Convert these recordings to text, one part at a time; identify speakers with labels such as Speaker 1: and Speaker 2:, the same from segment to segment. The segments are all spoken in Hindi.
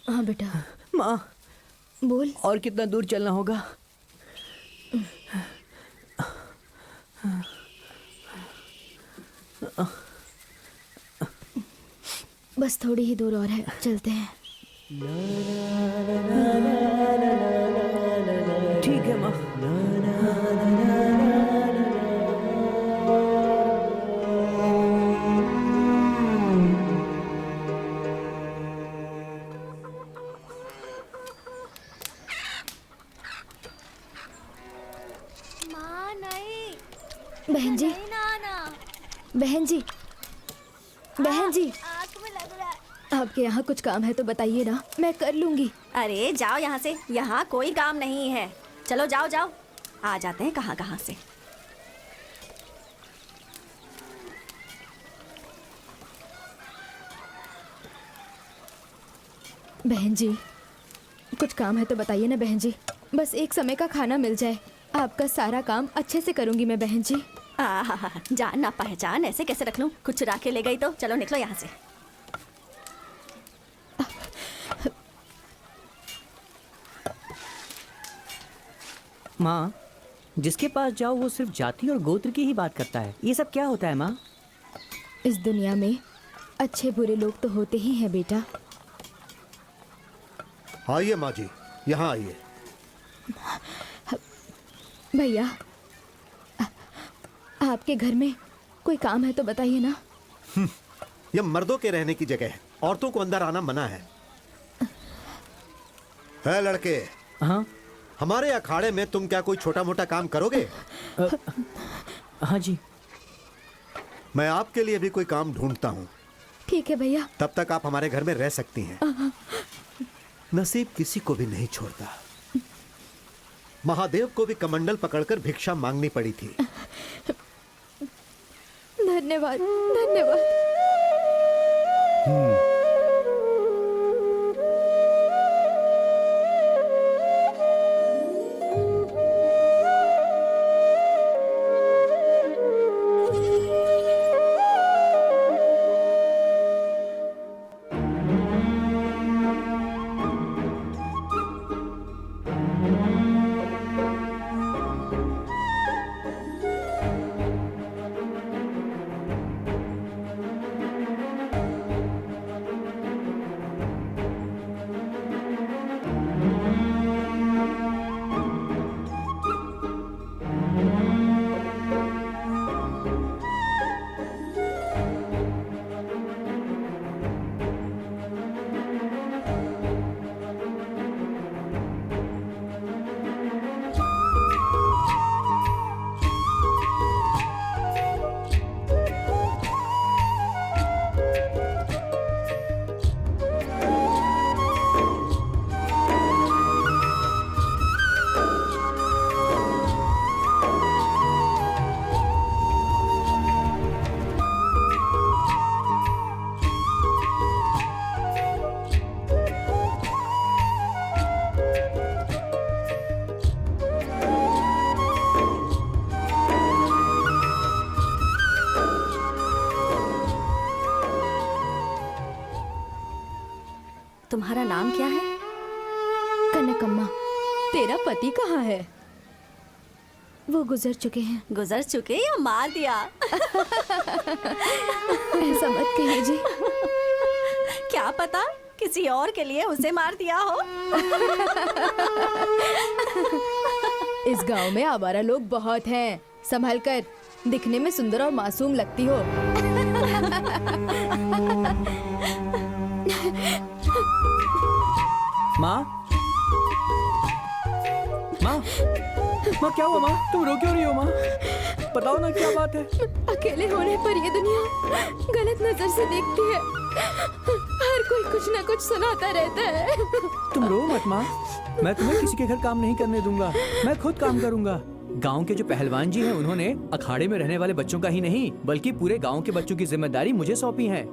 Speaker 1: हाँ बेटा।
Speaker 2: माँ,
Speaker 1: बोल।
Speaker 2: और कितना दूर चलना होगा?
Speaker 1: बस थोड़ी ही दूर और है, चलते हैं।
Speaker 2: ठीक है माँ।
Speaker 3: माँ नहीं,
Speaker 1: बहन जी,
Speaker 3: नहीं ना आना।
Speaker 1: बहन जी, बहन जी,
Speaker 3: आँख में लग रहा है।
Speaker 1: आपके यहाँ कुछ काम है तो बताइए ना, मैं कर लूंगी।
Speaker 4: अरे जाओ यहाँ से, यहाँ कोई काम नहीं है। चलो जाओ जाओ, आ जाते हैं कहाँ कहाँ से।
Speaker 1: बहन जी, कुछ काम है तो बताइए ना बहन जी, बस एक समय का खाना मिल जाए, आपका सारा काम अच्छे से करूंगी मैं बहन जी।
Speaker 4: जान ना पहचान ऐसे कैसे रख लूं? कुछ चुरा के ले गई तो चलो निकलो यहाँ से।
Speaker 2: माँ, जिसके पास जाओ वो सिर्फ जाति और गोत्र की ही बात करता है। ये सब क्या होता है माँ?
Speaker 1: इस दुनिया में अच्छे बुरे लोग तो होते ही हैं बेटा।
Speaker 5: आइए माँ जी, यहाँ आइए।
Speaker 1: भैया, आपके घर में कोई काम है तो बताइए ना।
Speaker 5: यह मर्दों के रहने की जगह है, औरतों को अंदर आना मना है। है लड़के,
Speaker 2: हाँ
Speaker 5: हमारे अखाड़े में तुम क्या कोई छोटा मोटा काम करोगे?
Speaker 2: हाँ जी।
Speaker 5: मैं आपके लिए भी कोई काम ढूंढता हूँ।
Speaker 1: ठीक है भैया।
Speaker 5: तब तक आप हमारे घर में रह सकती हैं। नसीब किसी को भी नहीं छोड़ता। महादेव को भी कमंडल पकड़कर भिक्षा मांगनी पड़ी थी।
Speaker 1: धन्यवाद, धन्यवाद।
Speaker 4: तुम्हारा नाम क्या है?
Speaker 1: कनकम्मा। तेरा पति कहाँ है? वो गुजर चुके हैं।
Speaker 4: गुजर चुके या मार दिया?
Speaker 1: ऐसा मत कहिए जी।
Speaker 4: क्या पता किसी और के लिए उसे मार दिया हो।
Speaker 1: इस गांव में आवारा लोग बहुत हैं। संभल कर, दिखने में सुंदर और मासूम लगती हो।
Speaker 2: माँ, माँ, माँ क्या हुआ माँ? तुम रो क्यों रही हो माँ? बताओ ना क्या बात है?
Speaker 1: अकेले होने पर ये दुनिया गलत नजर से देखती है। हर कोई कुछ ना कुछ सुनाता रहता है।
Speaker 2: तुम रो मत माँ, मैं तुम्हें किसी के घर काम नहीं करने दूंगा। मैं खुद काम करूंगा। गांव के जो पहलवान जी हैं, उन्होंने अखाड़े में रहने वाले बच्चों का ही नहीं बल्कि पूरे गांव के बच्चों की जिम्मेदारी मुझे सौंपी है।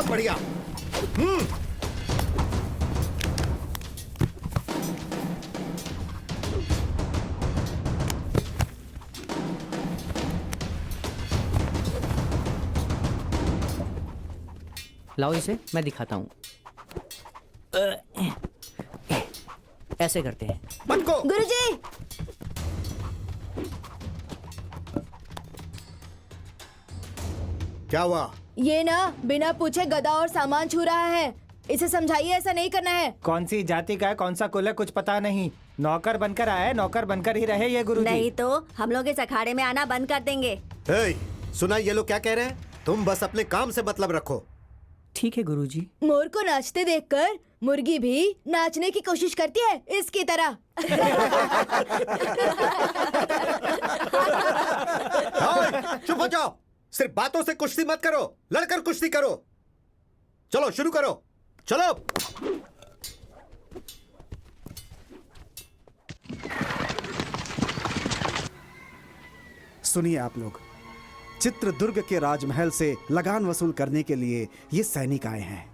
Speaker 5: बहुत बढ़िया।
Speaker 2: लाओ इसे, मैं दिखाता हूँ। ऐसे करते हैं।
Speaker 5: बंद को।
Speaker 1: गुरुजी,
Speaker 5: क्या हुआ?
Speaker 1: ये ना बिना पूछे गधा और सामान छू रहा है। इसे समझाइए ऐसा नहीं करना है।
Speaker 6: कौन सी जाति का है, कौन सा कुल है, कुछ पता नहीं। नौकर बनकर आया है, नौकर बनकर ही रहे ये गुरुजी।
Speaker 4: नहीं तो हम लोग इस अखाड़े में आना बंद कर देंगे।
Speaker 5: हे, सुना ये लोग क्या कह रहे हैं? तुम बस अपने काम से मतलब रखो।
Speaker 2: ठीक है गुरुजी।
Speaker 1: मोर को नाचते देखकर मुर्गी भी नाचने की कोशिश करती है, इसकी तरह।
Speaker 5: चुप हो जाओ। सिर्फ बातों से कुश्ती मत करो, लड़कर कुश्ती करो। चलो शुरू करो, चलो।
Speaker 7: सुनिए आप लोग, चित्रदुर्ग के राजमहल से लगान वसूल करने के लिए ये सैनिक आए हैं।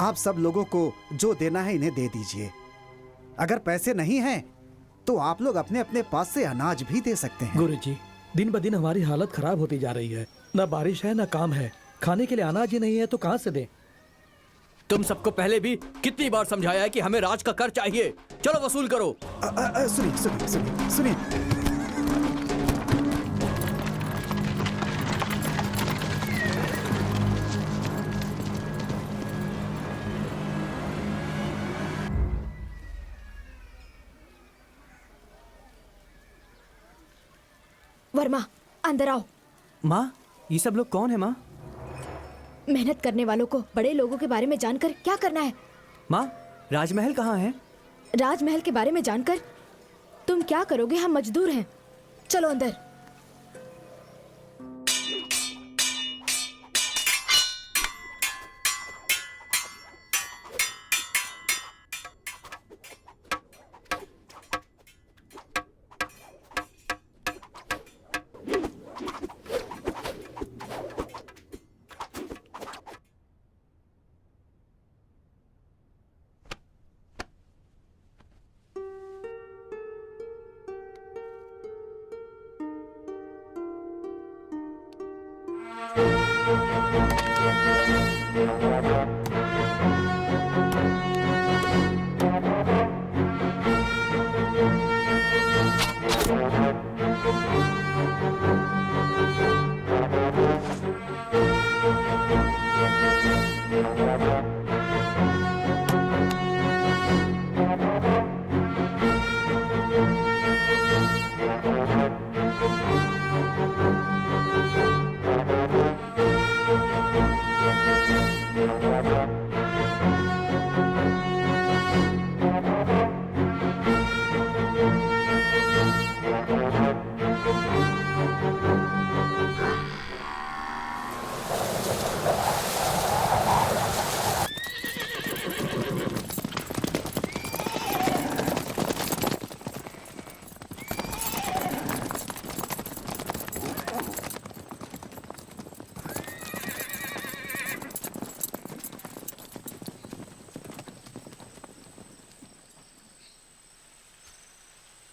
Speaker 7: आप सब लोगों को जो देना है इन्हें दे दीजिए। अगर पैसे नहीं हैं तो आप लोग अपने अपने पास से अनाज भी दे सकते हैं।
Speaker 8: गुरुजी, दिन ब दिन हमारी हालत खराब होती जा रही है। न बारिश है न काम है, खाने के लिए अनाज ही नहीं है तो कहाँ से दें?
Speaker 2: तुम सबको पहले भी कितनी बार समझाया है कि हमें राज का कर चाहिए। चलो वसूल करो।
Speaker 7: सुनिए सुनिए सुनिए सुनिए।
Speaker 1: वर्मा, अंदर आओ।
Speaker 2: माँ, ये सब लोग कौन है माँ?
Speaker 1: मेहनत करने वालों को बड़े लोगों के बारे में जानकर क्या करना है?
Speaker 2: माँ, राजमहल कहाँ है?
Speaker 1: राजमहल के बारे में जानकर तुम क्या करोगे? हम मजदूर हैं। चलो अंदर।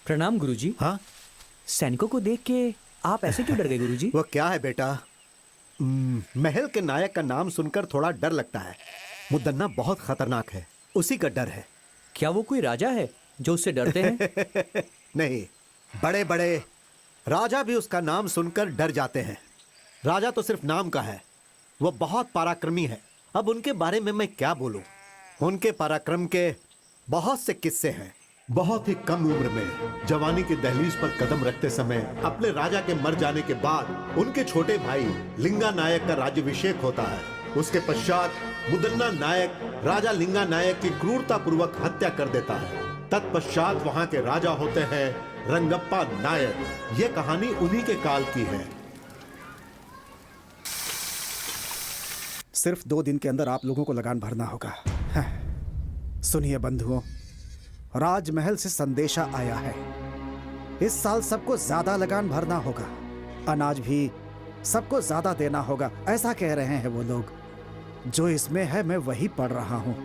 Speaker 2: प्रणाम गुरुजी।
Speaker 5: हाँ,
Speaker 2: सैनिकों को देख के आप ऐसे क्यों डर गए गुरुजी?
Speaker 5: वो क्या है बेटा, महल के नायक का नाम सुनकर थोड़ा डर लगता है। मुदन्ना बहुत खतरनाक है, उसी का डर है।
Speaker 2: क्या वो कोई राजा है जो उससे डरते हैं?
Speaker 5: नहीं, बड़े बड़े राजा भी उसका नाम सुनकर डर जाते हैं। राजा तो सिर्फ नाम का है, वो बहुत पराक्रमी है। अब उनके बारे में मैं क्या बोलूं? उनके पराक्रम के बहुत से किस्से हैं। बहुत ही कम उम्र में जवानी की दहलीज पर कदम रखते समय अपने राजा के मर जाने के बाद उनके छोटे भाई लिंगा नायक का राज्याभिषेक होता है। उसके पश्चात मुदन्ना नायक राजा लिंगा नायक की क्रूरता पूर्वक हत्या कर देता है। तत्पश्चात वहां के राजा होते हैं रंगप्पा नायक। ये कहानी उन्हीं के काल की है।
Speaker 7: सिर्फ 2 दिन के अंदर आप लोगों को लगान भरना होगा। सुनिए बंधुओं, राजमहल से संदेशा आया है। इस साल सबको ज्यादा लगान भरना होगा, अनाज भी सबको ज्यादा देना होगा, ऐसा कह रहे हैं वो लोग। जो इसमें है मैं वही पढ़ रहा हूँ।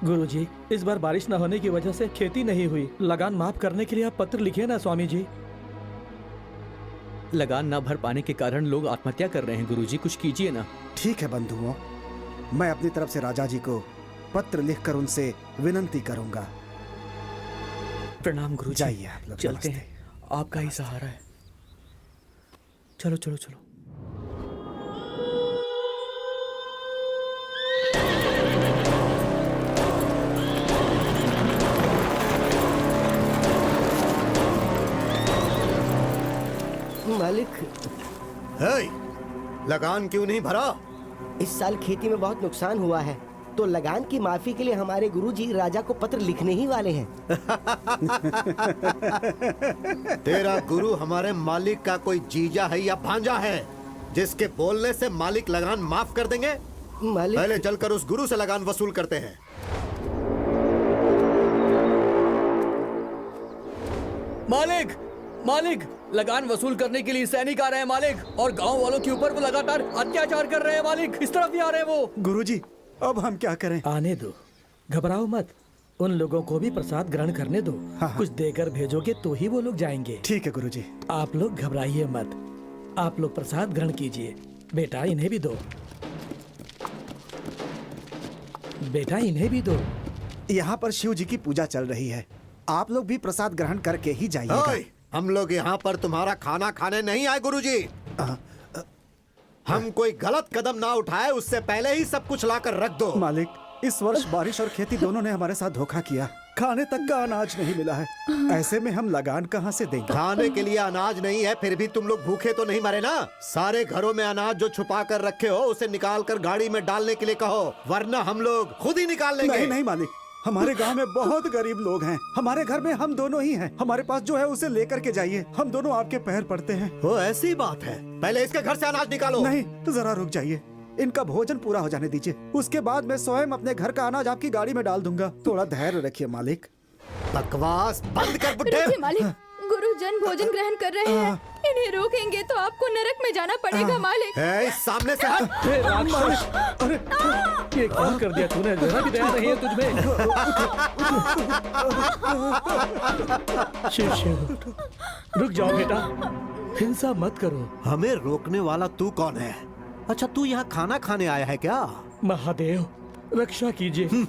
Speaker 8: गुरुजी, इस बार बारिश न होने की वजह से खेती नहीं हुई। लगान माफ करने के लिए आप पत्र लिखिए ना स्वामी जी।
Speaker 2: लगान ना भर पाने के कारण लोग आत्महत्या कर रहे हैं गुरुजी, कुछ कीजिए ना।
Speaker 7: ठीक है बंधुओं, मैं अपनी तरफ से राजा जी को पत्र लिखकर उनसे विनंती करूंगा।
Speaker 2: प्रणाम गुरुजी।
Speaker 7: जाइए आप लोग,
Speaker 2: चलते
Speaker 7: नमस्ते।
Speaker 2: हैं, आपका ही सहारा है। चलो चलो चलो।
Speaker 9: मालिक,
Speaker 5: हे, लगान क्यों नहीं भरा?
Speaker 9: इस साल खेती में बहुत नुकसान हुआ है, तो लगान की माफी के लिए हमारे गुरुजी राजा को पत्र लिखने ही वाले हैं।
Speaker 5: तेरा गुरु हमारे मालिक का कोई जीजा है या भांजा है जिसके बोलने से मालिक लगान माफ कर देंगे?
Speaker 9: मालिक,
Speaker 5: पहले चलकर उस गुरु से लगान वसूल करते हैं।
Speaker 2: मालिक, मालिक, लगान वसूल करने के लिए सैनिक आ रहे हैं मालिक, और गांव वालों के ऊपर वो लगातार अत्याचार कर रहे हैं मालिक। इस तरफ भी आ रहे हैं वो।
Speaker 7: गुरुजी, अब हम क्या करें?
Speaker 8: आने दो, घबराओ मत। उन लोगों को भी प्रसाद ग्रहण करने दो।
Speaker 7: हाँ।
Speaker 8: कुछ देकर भेजोगे तो ही वो लोग जाएंगे।
Speaker 7: ठीक है गुरुजी।
Speaker 8: आप लोग घबराइए मत, आप लोग प्रसाद ग्रहण कीजिए। बेटा इन्हें भी दो, बेटा इन्हें भी दो।
Speaker 7: यहाँ पर शिव जी की पूजा चल रही है, आप लोग भी प्रसाद ग्रहण करके ही जाइएगा।
Speaker 5: ओए, हम लोग यहाँ पर तुम्हारा खाना खाने नहीं आए गुरुजी। हम कोई गलत कदम ना उठाए उससे पहले ही सब कुछ लाकर रख दो।
Speaker 7: मालिक, इस वर्ष बारिश और खेती दोनों ने हमारे साथ धोखा किया। खाने तक का अनाज नहीं मिला है, ऐसे में हम लगान कहाँ से देंगे?
Speaker 5: खाने के लिए अनाज नहीं है, फिर भी तुम लोग भूखे तो नहीं मरे ना? सारे घरों में अनाज जो छुपा कर रखे हो उसे निकाल कर गाड़ी में डालने के लिए कहो, वरना हम लोग खुद ही निकाल लेंगे।
Speaker 7: नहीं नहीं मालिक, हमारे गांव में बहुत गरीब लोग हैं। हमारे घर में हम दोनों ही हैं। हमारे पास जो है उसे लेकर के जाइए, हम दोनों आपके पैर पड़ते हैं।
Speaker 5: वो ऐसी बात है, पहले इसके घर से अनाज निकालो।
Speaker 7: नहीं, तो जरा रुक जाइए, इनका भोजन पूरा हो जाने दीजिए, उसके बाद मैं स्वयं अपने घर का अनाज आपकी गाड़ी में डाल दूंगा। थोड़ा धैर्य रखिए मालिक।
Speaker 5: बकवास बंद कर बुड्ढे।
Speaker 1: रुकिए मालिक, गुरुजन भोजन ग्रहण कर रहे हैं, इन्हें रोकेंगे तो आपको नरक में जाना पड़ेगा मालिक।
Speaker 5: ए, इस सामने से हट।
Speaker 8: हे राक्षस, ये क्या कर दिया तूने? जरा भी दया नहीं है तुझमें। शिव शिव, रुक जाओ बेटा, हिंसा मत करो।
Speaker 5: हमें रोकने वाला तू कौन है? अच्छा, तू यहाँ खाना खाने आया है क्या?
Speaker 8: महादेव, रक्षा कीजिए।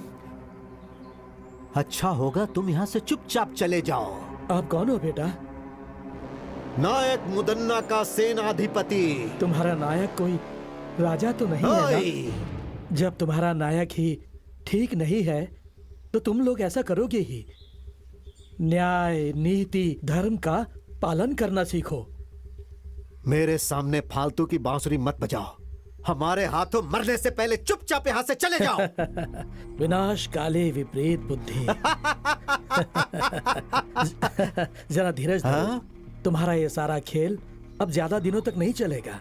Speaker 5: अच्छा होगा तुम यहाँ से चुपचाप चले जाओ।
Speaker 8: आप कौन हो बेटा?
Speaker 5: नायक मुदन्ना का सेनाधिपति।
Speaker 8: तुम्हारा नायक कोई राजा तो नहीं है
Speaker 5: ओए,
Speaker 8: ना? जब तुम्हारा नायक ही ठीक नहीं है तो तुम लोग ऐसा करोगे ही। न्याय, नीति, धर्म का पालन करना सीखो।
Speaker 5: मेरे सामने फालतू की बांसुरी मत बजाओ। हमारे हाथों मरने से पहले चुपचाप यहाँ से चले जाओ।
Speaker 8: विनाश काले विपरीत बुद्धि। जरा धीरज धरो। तुम्हारा ये सारा खेल अब ज्यादा दिनों तक नहीं चलेगा।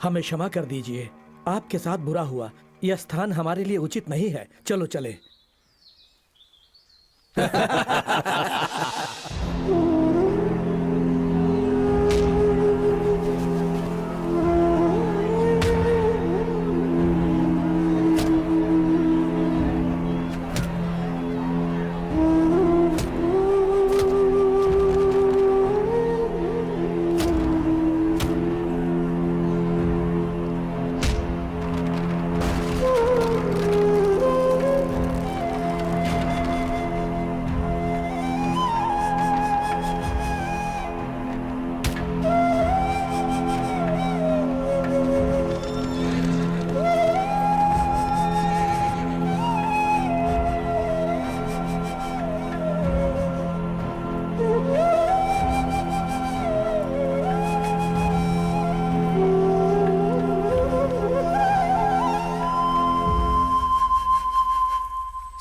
Speaker 8: हमें क्षमा कर दीजिए, आपके साथ बुरा हुआ। यह स्थान हमारे लिए उचित नहीं है, चलो चले।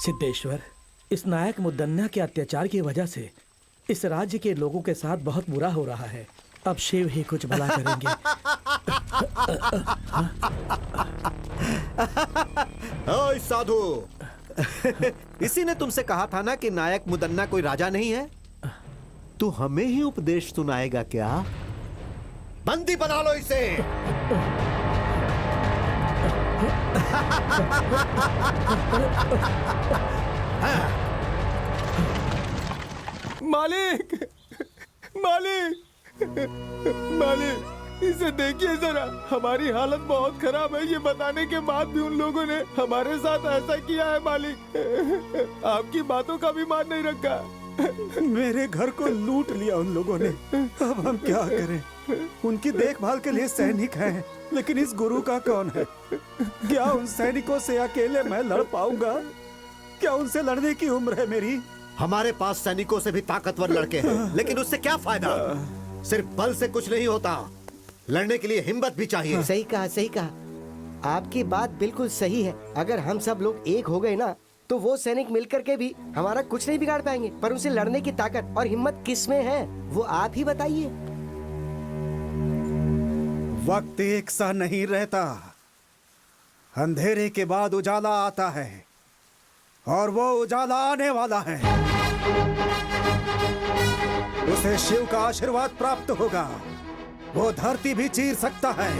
Speaker 8: सिद्धेश्वर, इस नायक मुदन्ना के अत्याचार की वजह से इस राज्य के लोगों के साथ बहुत बुरा हो रहा है। अब शिव ही कुछ भला करेंगे।
Speaker 5: ओए साधु, इसी ने तुमसे कहा था ना कि नायक मुदन्ना कोई राजा नहीं है। तू हमें ही उपदेश सुनाएगा क्या? बंदी बना लो इसे।
Speaker 6: मालिक, मालिक, मालिक, इसे देखिए जरा, हमारी हालत बहुत खराब है। ये बताने के बाद भी उन लोगों ने हमारे साथ ऐसा किया है मालिक। आपकी बातों का भी मान नहीं रखा।
Speaker 7: मेरे घर को लूट लिया उन लोगों ने। अब हम क्या करें? उनकी देखभाल के लिए सैनिक हैं, लेकिन इस गुरु का कौन है? क्या उन सैनिकों से अकेले मैं लड़ पाऊंगा? क्या उनसे लड़ने की उम्र है मेरी?
Speaker 5: हमारे पास सैनिकों से भी ताकतवर लड़के हैं, लेकिन उससे क्या फायदा? सिर्फ बल से कुछ नहीं होता, लड़ने के लिए हिम्मत भी चाहिए।
Speaker 9: सही कहा, सही कहा। आपकी बात बिल्कुल सही है। अगर हम सब लोग एक हो गए ना, तो वो सैनिक मिलकर के भी हमारा कुछ नहीं बिगाड़ पाएंगे। पर उनसे लड़ने की ताकत और हिम्मत किस में है, वो आप ही बताइए।
Speaker 7: वक्त एक सा नहीं रहता। अंधेरे के बाद उजाला आता है, और वो उजाला आने वाला है। उसे शिव का आशीर्वाद प्राप्त होगा। वो धरती भी चीर सकता है।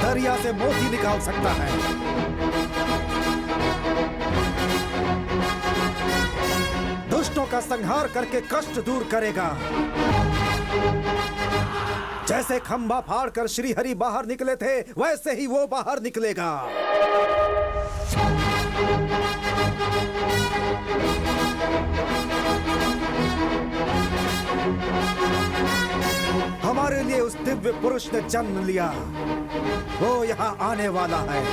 Speaker 7: दरिया से मोती निकाल सकता है। दुष्टों का संहार करके कष्ट दूर करेगा। जैसे खंभा फाड़कर श्री हरि बाहर निकले थे, वैसे ही वो बाहर निकलेगा। हमारे लिए उस दिव्य पुरुष ने जन्म लिया। वो यहाँ आने वाला है।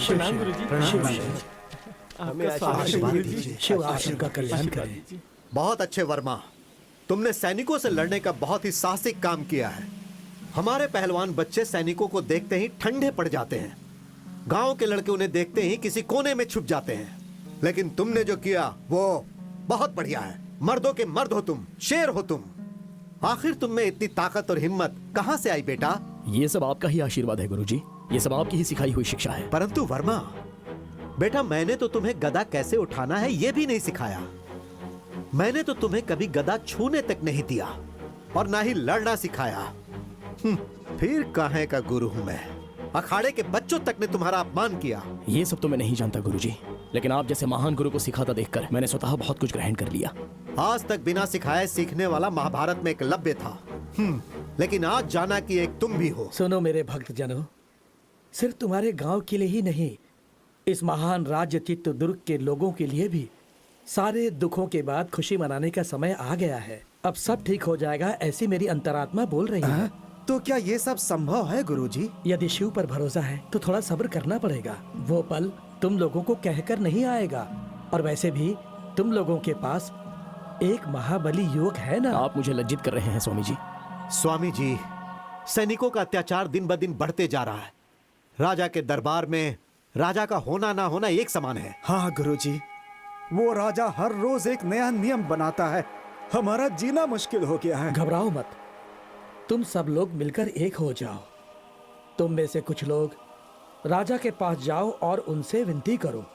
Speaker 8: शिव शिव शिव आप सबका कल्याण करें।
Speaker 5: बहुत अच्छे वर्मा, तुमने सैनिकों से लड़ने का बहुत ही साहसिक काम किया है। हमारे पहलवान बच्चे सैनिकों को देखते ही ठंडे पड़ जाते हैं। गांव के लड़के उन्हें देखते ही किसी कोने में छुप जाते हैं। लेकिन तुमने जो किया वो बहुत बढ़िया है। मर्दों के मर्द हो तुम, शेर हो तुम। आखिर तुम में इतनी ताकत और हिम्मत कहां से आई बेटा?
Speaker 10: ये सब आपका ही आशीर्वाद है गुरुजी। ये सब आपकी ही सिखाई हुई शिक्षा है।
Speaker 5: परंतु वर्मा बेटा, मैंने तो तुम्हें गदा कैसे उठाना है ये भी नहीं सिखाया। मैंने तो तुम्हें कभी गदा छूने तक नहीं दिया और ना ही लड़ना सिखाया। फिर काहे का गुरु हूं मैं? अखाड़े के बच्चों तक ने तुम्हारा अपमान किया।
Speaker 10: ये सब तो मैं नहीं जानता गुरुजी, लेकिन आप जैसे महान गुरु को सिखाता देखकर मैंने स्वतः बहुत कुछ ग्रहण कर लिया।
Speaker 5: आज तक बिना सिखाए सीखने वाला महाभारत में एकलव्य था, लेकिन आज जाना कि एक तुम भी हो।
Speaker 8: सुनो मेरे भक्त जनों, सिर्फ तुम्हारे गांव के लिए ही नहीं, इस महान राज्य चित्रदुर्ग के लोगों के लिए भी सारे दुखों के बाद खुशी मनाने का समय आ गया है। अब सब ठीक हो जाएगा, ऐसी मेरी अंतरात्मा बोल रही है।
Speaker 7: तो क्या ये सब संभव है गुरुजी?
Speaker 8: यदि शिव पर भरोसा है तो थोड़ा सब्र करना पड़ेगा। वो पल तुम लोगों को कहकर नहीं आएगा। और वैसे भी तुम लोगों के पास एक महाबली युवक है ना।
Speaker 10: आप मुझे लज्जित कर रहे हैं स्वामी जी।
Speaker 5: स्वामी जी, सैनिकों का अत्याचार दिन ब दिन बढ़ते जा रहा है। राजा के दरबार में राजा का होना ना होना एक समान है।
Speaker 7: हाँ गुरुजी, वो राजा हर रोज एक नया नियम बनाता है। हमारा जीना मुश्किल हो गया है।
Speaker 8: घबराओ मत, तुम सब लोग मिलकर एक हो जाओ। तुम में से कुछ लोग राजा के पास जाओ और उनसे विनती करो।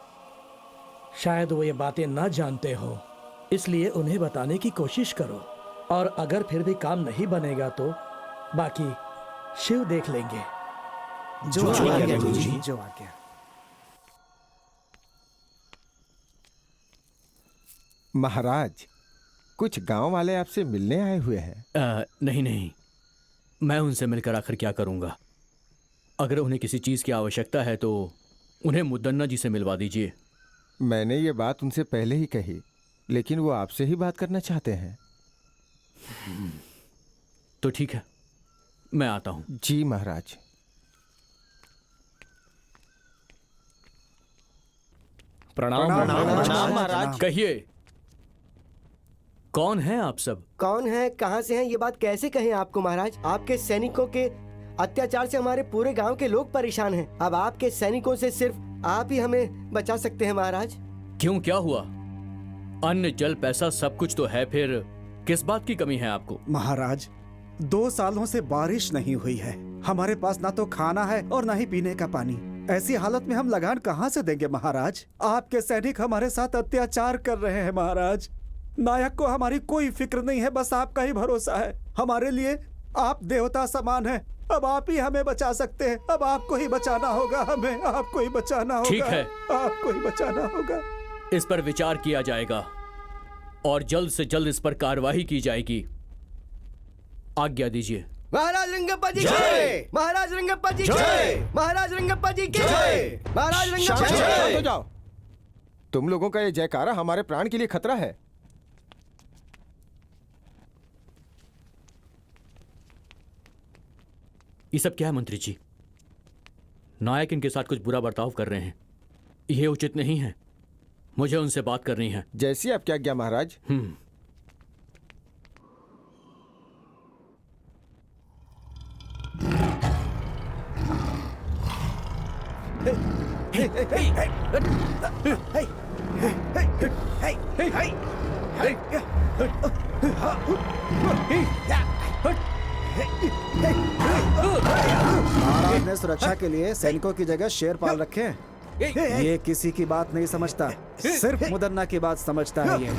Speaker 8: शायद वो ये बातें ना जानते हो, इसलिए उन्हें बताने की कोशिश करो। और अगर फिर भी काम नहीं बनेगा तो बाकी शिव देख लेंगे।
Speaker 7: जो आ गया गुरुजी, जो आ गया।
Speaker 6: महाराज, कुछ गांव वाले आपसे मिलने आए हुए हैं।
Speaker 2: नहीं नहीं, मैं उनसे मिलकर आखिर क्या करूंगा। अगर उन्हें किसी चीज की आवश्यकता है तो उन्हें मुद्दन्ना जी से मिलवा दीजिए।
Speaker 6: मैंने ये बात उनसे पहले ही कही, लेकिन वो आपसे ही बात करना चाहते हैं।
Speaker 2: तो ठीक है, मैं आता हूं।
Speaker 6: जी महाराज।
Speaker 10: प्रणाम
Speaker 6: महाराज।
Speaker 2: कहिए, कौन है आप सब?
Speaker 9: कौन है, कहाँ से हैं, ये बात कैसे कहें आपको महाराज? आपके सैनिकों के अत्याचार से हमारे पूरे गांव के लोग परेशान हैं। अब आपके सैनिकों से सिर्फ आप ही हमें बचा सकते हैं महाराज।
Speaker 2: क्यों, क्या हुआ? अन्न जल पैसा सब कुछ तो है, फिर किस बात की कमी है आपको?
Speaker 7: महाराज, 2 सालों से बारिश नहीं हुई है। हमारे पास ना तो खाना है और ना ही पीने का पानी। ऐसी हालत में हम लगान कहाँ से देंगे महाराज? आपके सैनिक हमारे साथ अत्याचार कर रहे हैं महाराज। नायक को हमारी कोई फिक्र नहीं है, बस आपका ही भरोसा है। हमारे लिए आप देवता समान हैं। अब आप ही हमें बचा सकते हैं। अब आपको ही बचाना होगा, हमें आपको ही बचाना होगा।
Speaker 2: ठीक है,
Speaker 7: आपको ही बचाना होगा।
Speaker 2: इस पर विचार किया जाएगा और जल्द से जल्द इस पर कार्यवाही की जाएगी। आज्ञा दीजिए।
Speaker 9: महाराज रंगप्पा जी जय। महाराज रंगप्पा जी जय। महाराज रंगप्पा जी जय। महाराज रंगप्पा जी
Speaker 6: शांत हो जाओ। तुम लोगों का ये जयकारा हमारे प्राण के लिए खतरा है।
Speaker 2: ये सब क्या है मंत्री जी? नायक इनके साथ कुछ बुरा बर्ताव कर रहे हैं, ये उचित नहीं है। मुझे उनसे बात करनी है।
Speaker 6: जैसी आपकी आज्ञा महाराज।
Speaker 7: महाराज ने सुरक्षा के लिए सैनिकों की जगह शेर पाल रखे हैं। ये किसी की बात नहीं समझता, सिर्फ मुदन्ना की बात समझता है ये।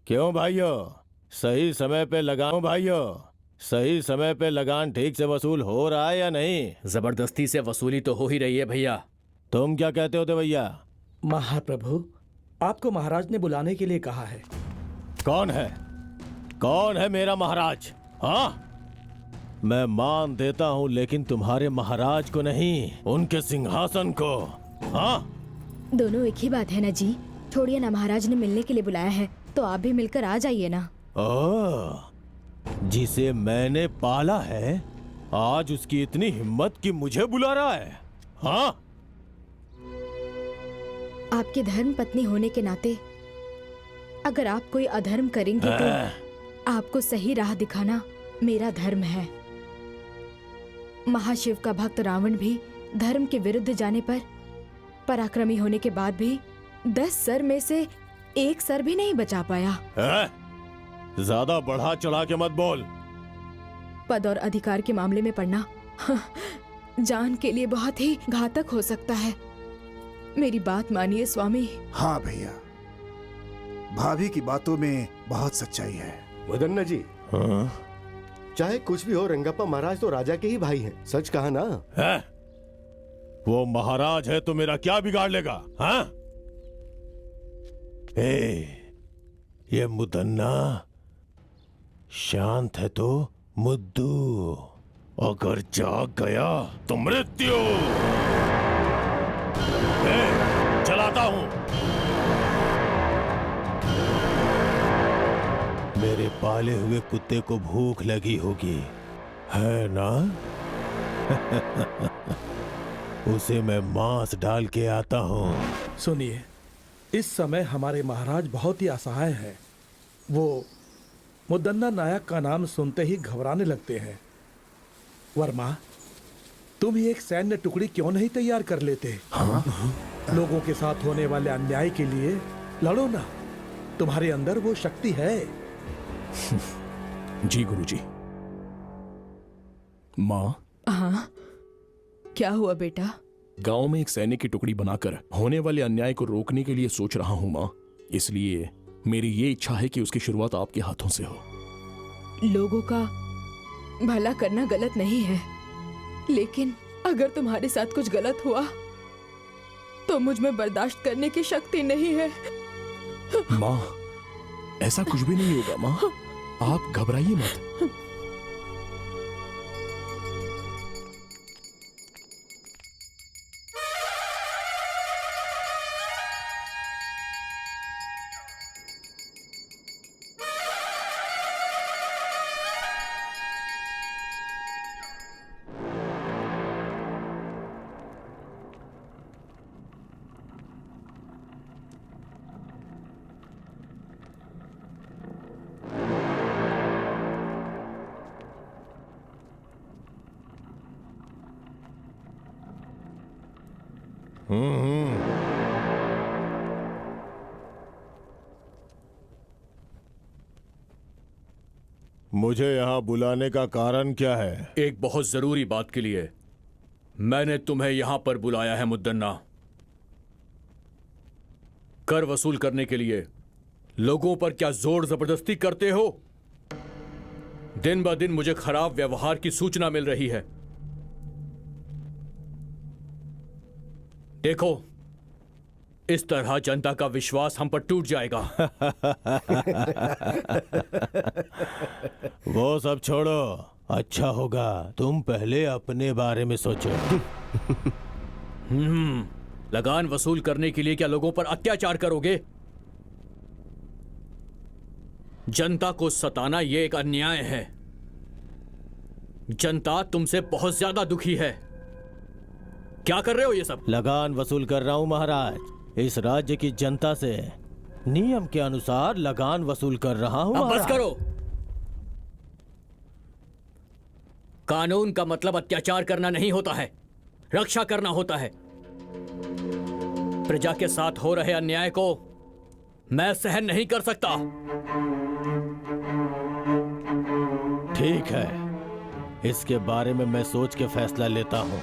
Speaker 11: क्यों भाइयों, सही समय पे लगाओ भाइयों, सही समय पे लगान ठीक से वसूल हो रहा है या नहीं?
Speaker 2: जबरदस्ती से वसूली तो हो ही रही है भैया।
Speaker 11: तुम क्या कहते होते भैया?
Speaker 8: महाप्रभु, आपको महाराज ने बुलाने के लिए कहा है।
Speaker 11: कौन है, कौन है मेरा महाराज? हाँ, मैं मान देता हूँ लेकिन तुम्हारे महाराज को नहीं, उनके सिंहासन को। हाँ,
Speaker 1: दोनों एक ही बात है ना जी। छोड़िए ना, महाराज ने मिलने के लिए बुलाया है तो आप भी मिलकर आ जाइए ना।
Speaker 11: ओह, जिसे मैंने पाला है आज उसकी इतनी हिम्मत कि मुझे बुला रहा है? हाँ,
Speaker 1: आपकी धर्म पत्नी होने के नाते अगर आप कोई अधर्म करेंगे तो आपको सही राह दिखाना मेरा धर्म है। महाशिव का भक्त रावण भी धर्म के विरुद्ध जाने पर पराक्रमी होने के बाद भी 10 सर में से 1 सर भी नहीं बचा पाया।
Speaker 11: ज्यादा बढ़ा चढ़ा के मत बोल।
Speaker 1: पद और अधिकार के मामले में पड़ना जान के लिए बहुत ही घातक हो सकता है। मेरी बात मानिए स्वामी।
Speaker 7: हाँ भैया, भाभी की बातों में बहुत सच्चाई है।
Speaker 6: मदन्ना जी,
Speaker 11: हाँ?
Speaker 6: चाहे कुछ भी हो, रंगप्पा महाराज तो राजा के ही भाई हैं। सच कहा ना?
Speaker 11: है? वो महाराज है तो मेरा क्या बिगाड़ लेगा? हाँ? ये मुदन्ना शांत है तो मुद्दू, अगर जाग गया तो मृत्यु। चलाता हूं। मेरे पाले हुए कुत्ते को भूख लगी होगी, है ना? उसे मैं मांस डाल के आता हूं।
Speaker 8: सुनिए, इस समय हमारे महाराज बहुत ही असहाय हैं। वो मुदन्ना नायक का नाम सुनते ही घबराने लगते हैं। वर्मा, तुम ही एक सैन्य टुकड़ी क्यों नहीं तैयार कर लेते?
Speaker 7: हाँ?
Speaker 8: लोगों के साथ होने वाले अन्याय के लिए लड़ो ना, तुम्हारे अंदर वो शक्ति है।
Speaker 10: जी गुरुजी। माँ,
Speaker 1: हाँ, क्या हुआ बेटा?
Speaker 10: गांव में एक सैनिक की टुकड़ी बनाकर होने वाले अन्याय को रोकने के लिए सोच रहा हूं माँ। इसलिए मेरी ये इच्छा है कि उसकी शुरुआत आपके हाथों से हो।
Speaker 1: लोगों का भला करना गलत नहीं है, लेकिन अगर तुम्हारे साथ कुछ गलत हुआ तो मुझ में बर्दाश्त करने की शक्ति नहीं है।
Speaker 10: माँ, ऐसा कुछ भी नहीं होगा माँ, आप घबराइए मत।
Speaker 11: मुझे यहाँ बुलाने का कारण क्या है?
Speaker 2: एक बहुत जरूरी बात के लिए मैंने तुम्हें यहां पर बुलाया है मुद्दन्ना। कर वसूल करने के लिए लोगों पर क्या जोर जबरदस्ती करते हो? दिन ब दिन मुझे खराब व्यवहार की सूचना मिल रही है। देखो, इस तरह जनता का विश्वास हम पर टूट जाएगा।
Speaker 11: वो सब छोड़ो, अच्छा होगा तुम पहले अपने बारे में सोचो।
Speaker 2: लगान वसूल करने के लिए क्या लोगों पर अत्याचार करोगे? जनता को सताना यह एक अन्याय है। जनता तुमसे बहुत ज्यादा दुखी है। क्या कर रहे हो ये सब?
Speaker 11: लगान वसूल कर रहा हूं महाराज। इस राज्य की जनता से नियम के अनुसार लगान वसूल कर रहा हूं।
Speaker 2: अब बस करो। कानून का मतलब अत्याचार करना नहीं होता है, रक्षा करना होता है। प्रजा के साथ हो रहे अन्याय को मैं सहन नहीं कर सकता।
Speaker 11: ठीक है, इसके बारे में मैं सोच के फैसला लेता हूं।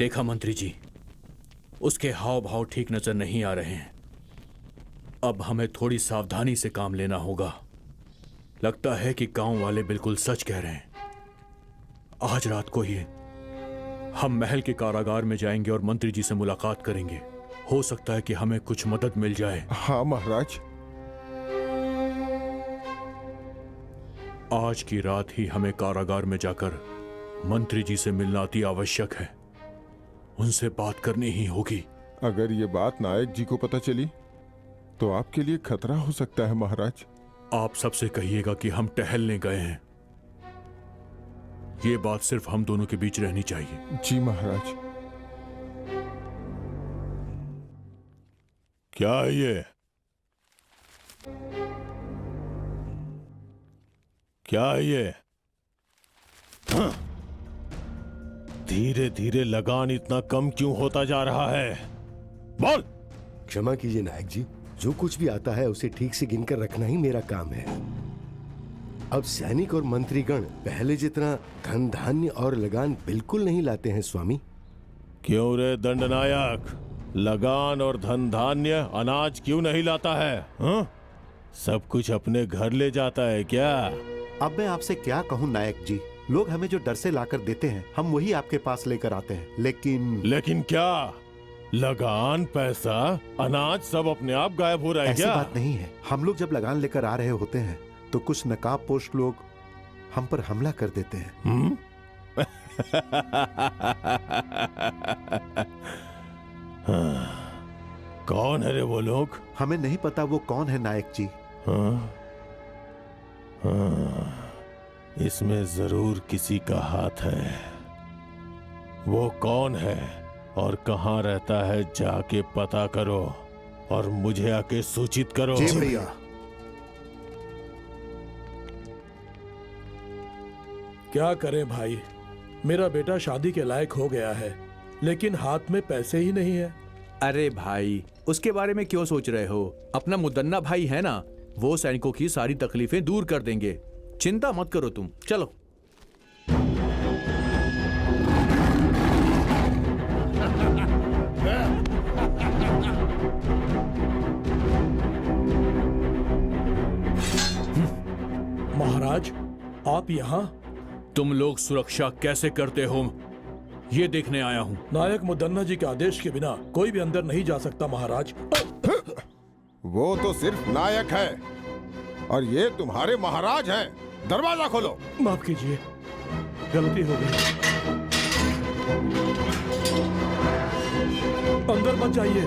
Speaker 2: देखा मंत्री जी, उसके हाव भाव ठीक नजर नहीं आ रहे हैं। अब हमें थोड़ी सावधानी से काम लेना होगा। लगता है कि गांव वाले बिल्कुल सच कह रहे हैं। आज रात को ही हम महल के कारागार में जाएंगे और मंत्री जी से मुलाकात करेंगे। हो सकता है कि हमें कुछ मदद मिल जाए।
Speaker 6: हाँ महाराज।
Speaker 2: आज की रात ही हमें कारागार में जाकर मंत्री जी से मिलना अति आवश्यक है। उनसे बात करनी ही होगी।
Speaker 6: अगर ये बात नायक जी को पता चली तो आपके लिए खतरा हो सकता है महाराज।
Speaker 2: आप सबसे कहिएगा कि हम टहलने गए हैं। ये बात सिर्फ हम दोनों के बीच रहनी चाहिए।
Speaker 6: जी महाराज।
Speaker 11: क्या है ये? क्या है ये? धीरे धीरे लगान इतना कम क्यों होता जा रहा है? बोल।
Speaker 9: क्षमा कीजिए नायक जी, जो कुछ भी आता है उसे ठीक से गिनकर रखना ही मेरा काम है। अब सैनिक और मंत्रीगण पहले जितना धन धान्य और लगान बिल्कुल नहीं लाते हैं स्वामी।
Speaker 11: क्यों रे दंडनायक, लगान और धन धान्य अनाज क्यों नहीं लाता है? हाँ? सब कुछ अपने घर ले जाता है क्या?
Speaker 5: अब मैं आपसे क्या कहूँ नायक जी, लोग हमें जो डर से लाकर देते हैं हम वही आपके पास लेकर आते हैं। लेकिन
Speaker 11: क्या लगान, पैसा, अनाज सब अपने आप गायब हो रहा है
Speaker 5: ऐसी
Speaker 11: क्या?
Speaker 5: बात नहीं है। हम लोग जब लगान लेकर आ रहे होते हैं तो कुछ नकाबपोश लोग हम पर हमला कर देते हैं।
Speaker 11: कौन है रे वो लोग?
Speaker 5: हमें नहीं पता वो कौन है नायक जी।
Speaker 11: इसमें जरूर किसी का हाथ है। वो कौन है और कहाँ रहता है जाके पता करो और मुझे आके सूचित करो।
Speaker 5: जी भैया।
Speaker 8: क्या करें भाई, मेरा बेटा शादी के लायक हो गया है लेकिन हाथ में पैसे ही नहीं है।
Speaker 2: अरे भाई, उसके बारे में क्यों सोच रहे हो? अपना मुदन्ना भाई है ना, वो सैनिकों की सारी तकलीफें दूर कर देंगे। चिंता मत करो तुम, चलो।
Speaker 8: महाराज, आप यहाँ?
Speaker 2: तुम लोग सुरक्षा कैसे करते हो ये देखने आया हूँ।
Speaker 8: नायक मुदन्ना जी के आदेश के बिना कोई भी अंदर नहीं जा सकता महाराज।
Speaker 6: वो तो सिर्फ नायक है और ये तुम्हारे महाराज हैं। दरवाजा खोलो।
Speaker 8: माफ कीजिए, गलती हो गई। अंदर मत जाइए।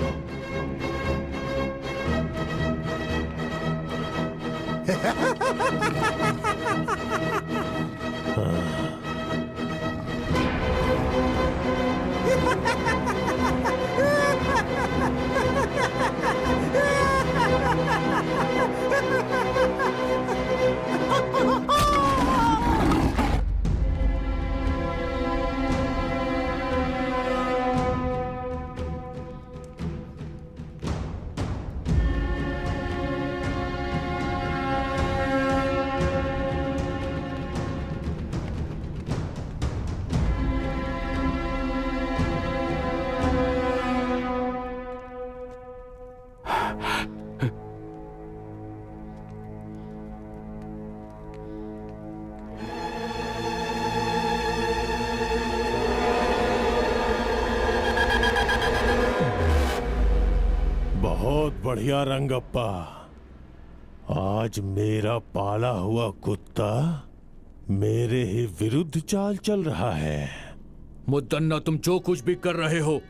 Speaker 11: बहुत बढ़िया रंगप्पा, आज मेरा पाला हुआ कुत्ता मेरे ही विरुद्ध चाल चल रहा है।
Speaker 2: मुदन्ना, तुम जो कुछ भी कर रहे हो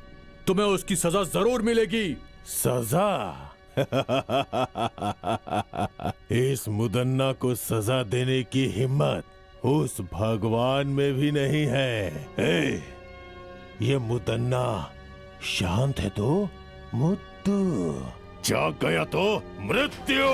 Speaker 2: तुम्हें उसकी सजा जरूर मिलेगी।
Speaker 11: सजा? इस मुदन्ना को सजा देने की हिम्मत उस भगवान में भी नहीं है। ये मुदन्ना शांत है तो मुद्दू, जाग गया तो मृत्यु।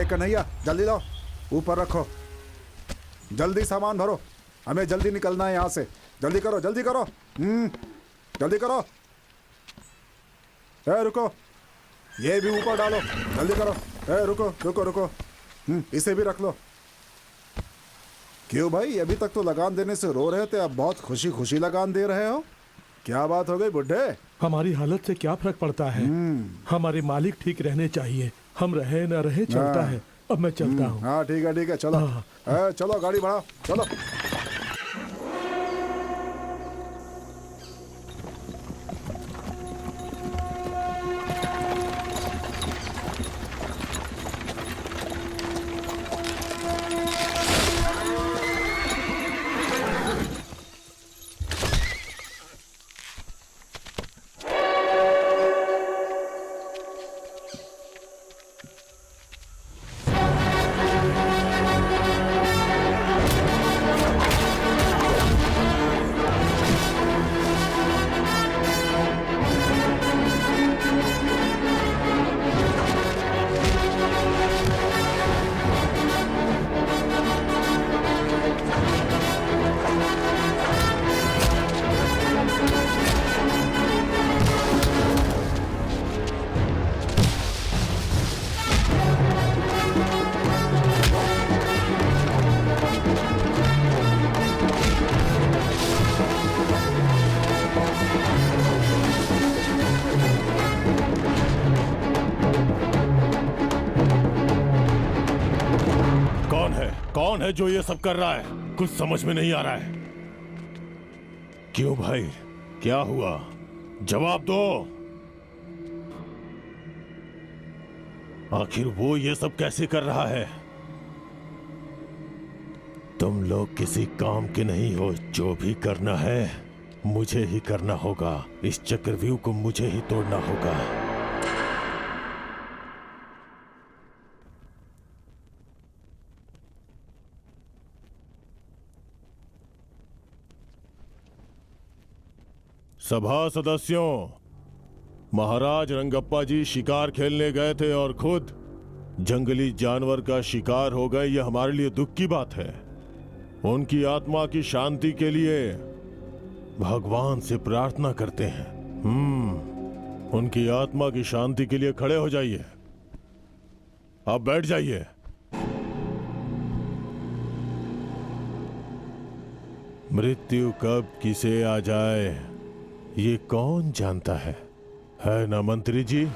Speaker 12: कन्हैया जल्दी लाओ, ऊपर रखो। जल्दी सामान भरो, हमें जल्दी निकलना है यहाँ से। जल्दी करो, जल्दी करो। जल्दी करो। रुको, ये भी ऊपर डालो, जल्दी करो। रुको रुको रुको, इसे भी रख लो। क्यों भाई, अभी तक तो लगान देने से रो रहे थे, अब बहुत खुशी खुशी लगान दे रहे हो? क्या बात हो गई बुड्ढे?
Speaker 8: हमारी हालत से क्या फर्क पड़ता है? हमारे मालिक ठीक रहने चाहिए, हम रहे न रहे चलता है। अब मैं चलता हूँ।
Speaker 12: हाँ ठीक है, चलो। चलो गाड़ी बढ़ाओ, चलो।
Speaker 11: कौन है जो ये सब कर रहा है? कुछ समझ में नहीं आ रहा है। क्यों भाई, क्या हुआ? जवाब दो। आखिर वो ये सब कैसे कर रहा है? तुम लोग किसी काम के नहीं हो। जो भी करना है मुझे ही करना होगा। इस चक्रव्यूह को मुझे ही तोड़ना होगा। सभा सदस्यों, महाराज रंगप्पा जी शिकार खेलने गए थे और खुद जंगली जानवर का शिकार हो गए। यह हमारे लिए दुख की बात है। उनकी आत्मा की शांति के लिए भगवान से प्रार्थना करते हैं। उनकी आत्मा की शांति के लिए खड़े हो जाइए। अब बैठ जाइए। मृत्यु कब किसे आ जाए ये कौन जानता है ना मंत्री जी?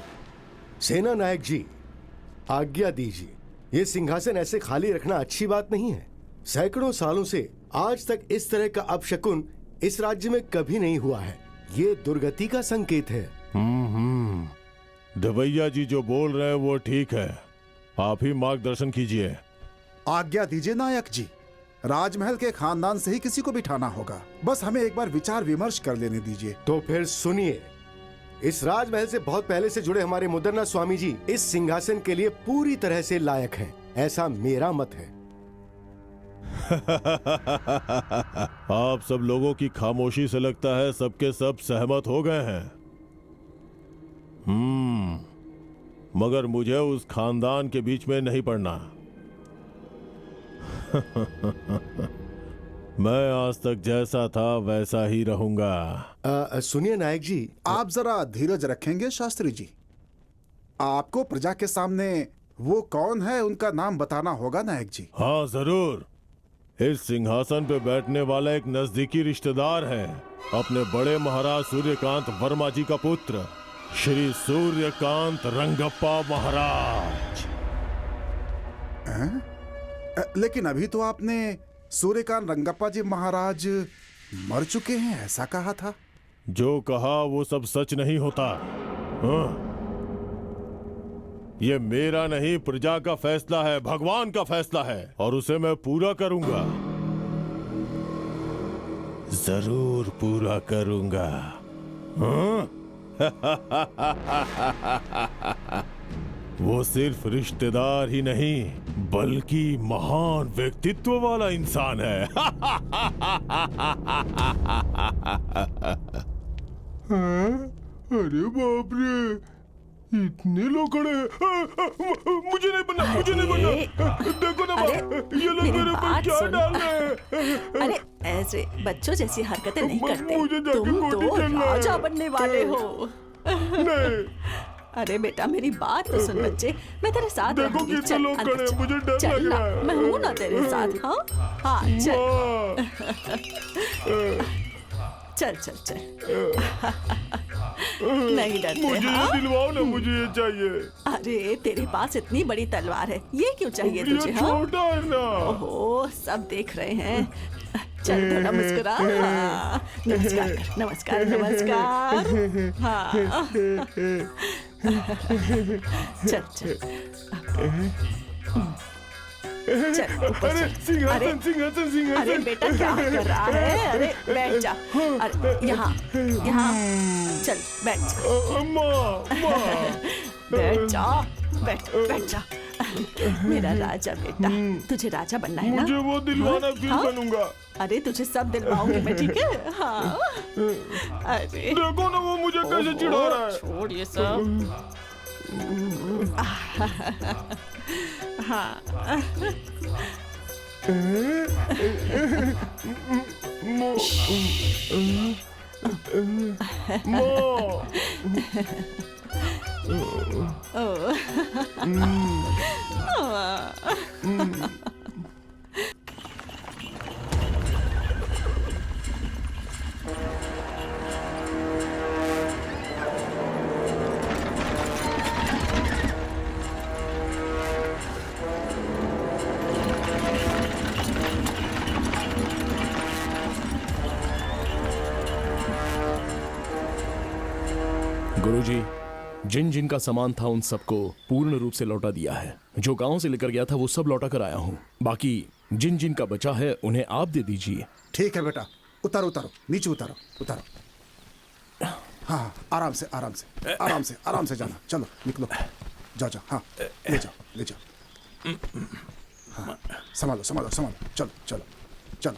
Speaker 6: सेना नायक जी, आज्ञा दीजिए। ये सिंहासन ऐसे खाली रखना अच्छी बात नहीं है। सैकड़ों सालों से आज तक इस तरह का अपशकुन इस राज्य में कभी नहीं हुआ है। ये दुर्गति का संकेत है।
Speaker 11: दवैया जी जो बोल रहे हैं वो ठीक है। आप ही मार्गदर्शन कीजिए।
Speaker 12: आज्ञा दीजिए नायक जी। राजमहल के खानदान से ही किसी को बिठाना होगा। बस हमें एक बार विचार विमर्श कर लेने दीजिए।
Speaker 6: तो फिर सुनिए, इस राजमहल से बहुत पहले से जुड़े हमारे मुदन्ना स्वामी जी इस सिंहासन के लिए पूरी तरह से लायक हैं। ऐसा मेरा मत है।
Speaker 11: आप सब लोगों की खामोशी से लगता है सबके सब सहमत हो गए हैं। मगर मुझे उस खानदान के बीच में नहीं पड़ना। मैं आज तक जैसा था वैसा ही रहूंगा।
Speaker 6: सुनिए नायक जी,
Speaker 12: आप जरा धीरज रखेंगे शास्त्री जी? आपको प्रजा के सामने वो कौन है उनका नाम बताना होगा नायक जी।
Speaker 11: हाँ जरूर। इस सिंहासन पे बैठने वाला एक नजदीकी रिश्तेदार है, अपने बड़े महाराज सूर्यकांत वर्मा जी का पुत्र, श्री सूर्यकांत रंगप्पा महाराज।
Speaker 12: लेकिन अभी तो आपने सूर्यकांत रंगप्पा जी महाराज मर चुके हैं ऐसा कहा था।
Speaker 11: जो कहा वो सब सच नहीं होता। ये मेरा नहीं, प्रजा का फैसला है, भगवान का फैसला है और उसे मैं पूरा करूंगा। जरूर पूरा करूंगा। वो सिर्फ रिश्तेदार ही नहीं बल्कि महान व्यक्तित्व वाला इंसान है।
Speaker 6: अरे बाप रे, इतने लोग खड़े हैं। मुझे नहीं बनना, मुझे नहीं बनना। देखो ना माँ, ये लोग मेरे ऊपर क्या डाल रहे हैं।
Speaker 4: अरे ऐसे बच्चों जैसी हरकतें नहीं करते।
Speaker 6: मुझे जाके
Speaker 4: तुम
Speaker 6: गोटी
Speaker 4: तो
Speaker 6: खेलना है।
Speaker 4: राजा बनने वाले हो।
Speaker 6: नहीं,
Speaker 4: अरे बेटा मेरी बात तो सुन बच्चे, मैं तेरे साथ
Speaker 6: देखो
Speaker 4: रहूंगी।
Speaker 6: कितने
Speaker 4: चल,
Speaker 6: लोग
Speaker 4: अंदर
Speaker 6: खड़े हैं,
Speaker 4: चल।
Speaker 6: मुझे डर
Speaker 4: चल
Speaker 6: लग
Speaker 4: ना,
Speaker 6: रहा है।
Speaker 4: मैं हूं ना तेरे साथ। हाँ हाँ चल चल चल चल। नहीं डरते।
Speaker 6: मुझे
Speaker 4: हाँ?
Speaker 6: ये दिलवाओ ना, मुझे ये चाहिए।
Speaker 4: अरे तेरे पास इतनी बड़ी तलवार है, ये क्यों चाहिए तुझे?
Speaker 6: ये
Speaker 4: हाँ?
Speaker 6: छोटा है ना।
Speaker 4: ओहो सब देख रहे हैं। चल थोड़ा मुस्कुरा। हाँ, नमस्कार कर, नमस्कार नमस्कार। हाँ चल चल चल ऊपर
Speaker 6: अरे
Speaker 4: चल। अरे
Speaker 6: सिंहासन, सिंहासन, सिंहासन।
Speaker 4: अरे बेटा क्या कर रहा है? अरे बैठ जा। अरे यहाँ यहाँ चल बैठ जा। बैठ जा, बैठ बैठ जा। मेरा राजा बेटा, तुझे राजा बनना है ना?
Speaker 6: मुझे वो दिलवाना, फिर
Speaker 4: हाँ?
Speaker 6: बनूंगा।
Speaker 4: अरे तुझे सब दिलवाऊंगी मैं, ठीक है? हाँ अरे
Speaker 6: देखो ना वो मुझे कैसे चिढ़ा रहा है।
Speaker 4: छोड़ ये सब। हाँ
Speaker 10: गुरुजी, जिन जिन का सामान था उन सबको पूर्ण रूप से लौटा दिया है। जो गांव से लेकर गया था वो सब लौटा कर आया हूँ। बाकी जिन जिन का बचा है उन्हें आप दे दीजिए।
Speaker 12: ठीक है बेटा, उतारो उतारो, नीचे उतारो उतारो। हाँ आराम से आराम से आराम से आराम से जाना। चलो निकलो, जाओ जाओ। हाँ ले जाओ ले जाओ। हाँ संभालो संभालो संभालो। चलो चलो चलो।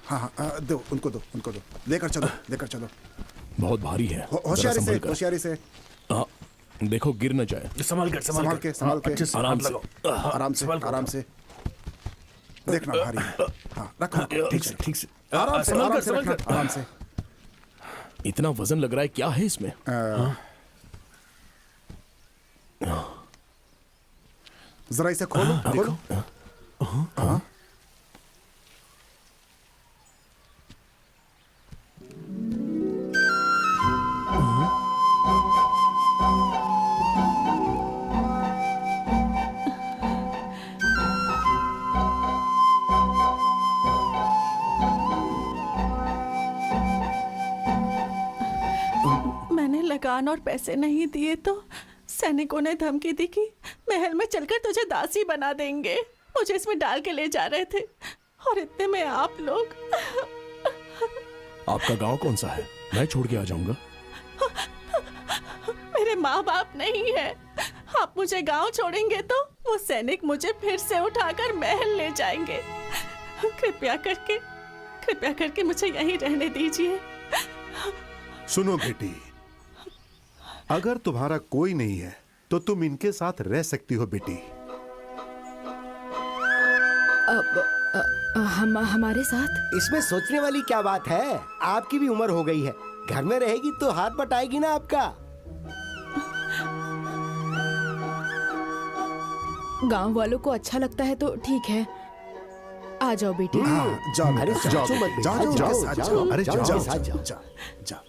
Speaker 12: हाँ हाँ दो उनको, दो उनको, दो लेकर चलो, लेकर चलो।
Speaker 10: बहुत भारी है।
Speaker 12: होशियारी
Speaker 10: जरा
Speaker 12: से
Speaker 10: संभल कर।
Speaker 12: होशियारी से।
Speaker 10: हाँ, देखो गिर न जाए।
Speaker 8: संभाल कर
Speaker 12: संभाल के संभाल के।
Speaker 10: आराम से।
Speaker 12: आराम से आराम से। देखना भारी है। हाँ रखो
Speaker 10: ठीक से ठीक से।
Speaker 12: आराम से आराम से रखना, आराम से।
Speaker 10: इतना वजन लग रहा है, क्या है इसमें?
Speaker 12: जरा इसे खोलो खोलो। हाँ
Speaker 4: मैंने लगान और पैसे नहीं दिए तो सैनिकों ने धमकी दी कि महल में चलकर तुझे दासी बना देंगे। मुझे इसमें डाल के ले जा रहे थे और इतने में आप लोग।
Speaker 10: आपका गांव कौन सा है? मैं छोड़ के आ जाऊंगा।
Speaker 4: मेरे माँ बाप नहीं है। आप मुझे गांव छोड़ेंगे तो वो सैनिक मुझे फिर से उठाकर महल ले जाएंगे। कृपया करके मुझे यहीं रहने दीजिए।
Speaker 5: सुनो बेटी, अगर तुम्हारा कोई नहीं है तो तुम इनके साथ रह सकती हो बेटी।
Speaker 1: हमारे साथ?
Speaker 9: इसमें सोचने वाली क्या बात है? आपकी भी उम्र हो गई है, घर में रहेगी तो हाथ बटाएगी ना आपका।
Speaker 1: गांव वालों को अच्छा लगता है तो ठीक है, आ जाओ बेटी।
Speaker 12: हाँ जाओ।
Speaker 9: अरे
Speaker 12: जाओ
Speaker 9: जाओ मत,
Speaker 12: जाओ जाओ
Speaker 9: जाओ,
Speaker 12: जाओ
Speaker 9: जाओ,
Speaker 12: अरे
Speaker 9: जाओ,
Speaker 12: जाओ
Speaker 9: साथ
Speaker 12: जाओ
Speaker 9: जाओ।
Speaker 12: जाओ।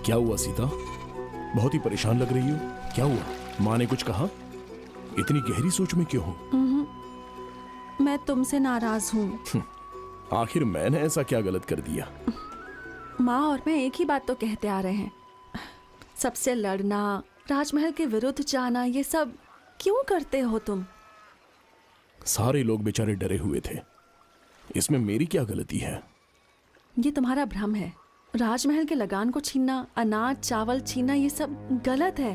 Speaker 10: क्या हुआ सीता? बहुत ही परेशान लग रही हो। क्या हुआ? माँ ने कुछ कहा? इतनी गहरी सोच में क्यों हो?
Speaker 4: मैं तुमसे नाराज हूँ।
Speaker 10: आखिर मैंने ऐसा क्या गलत कर दिया?
Speaker 4: माँ और मैं एक ही बात तो कहते आ रहे हैं। सबसे लड़ना, राजमहल के विरुद्ध जाना, ये सब क्यों करते हो तुम?
Speaker 10: सारे लोग बेचारे डरे हुए थे, इसमें मेरी क्या गलती है?
Speaker 4: ये तुम्हारा भ्रम है। राजमहल के लगान को छीनना, अनाज चावल छीनना, ये सब गलत है।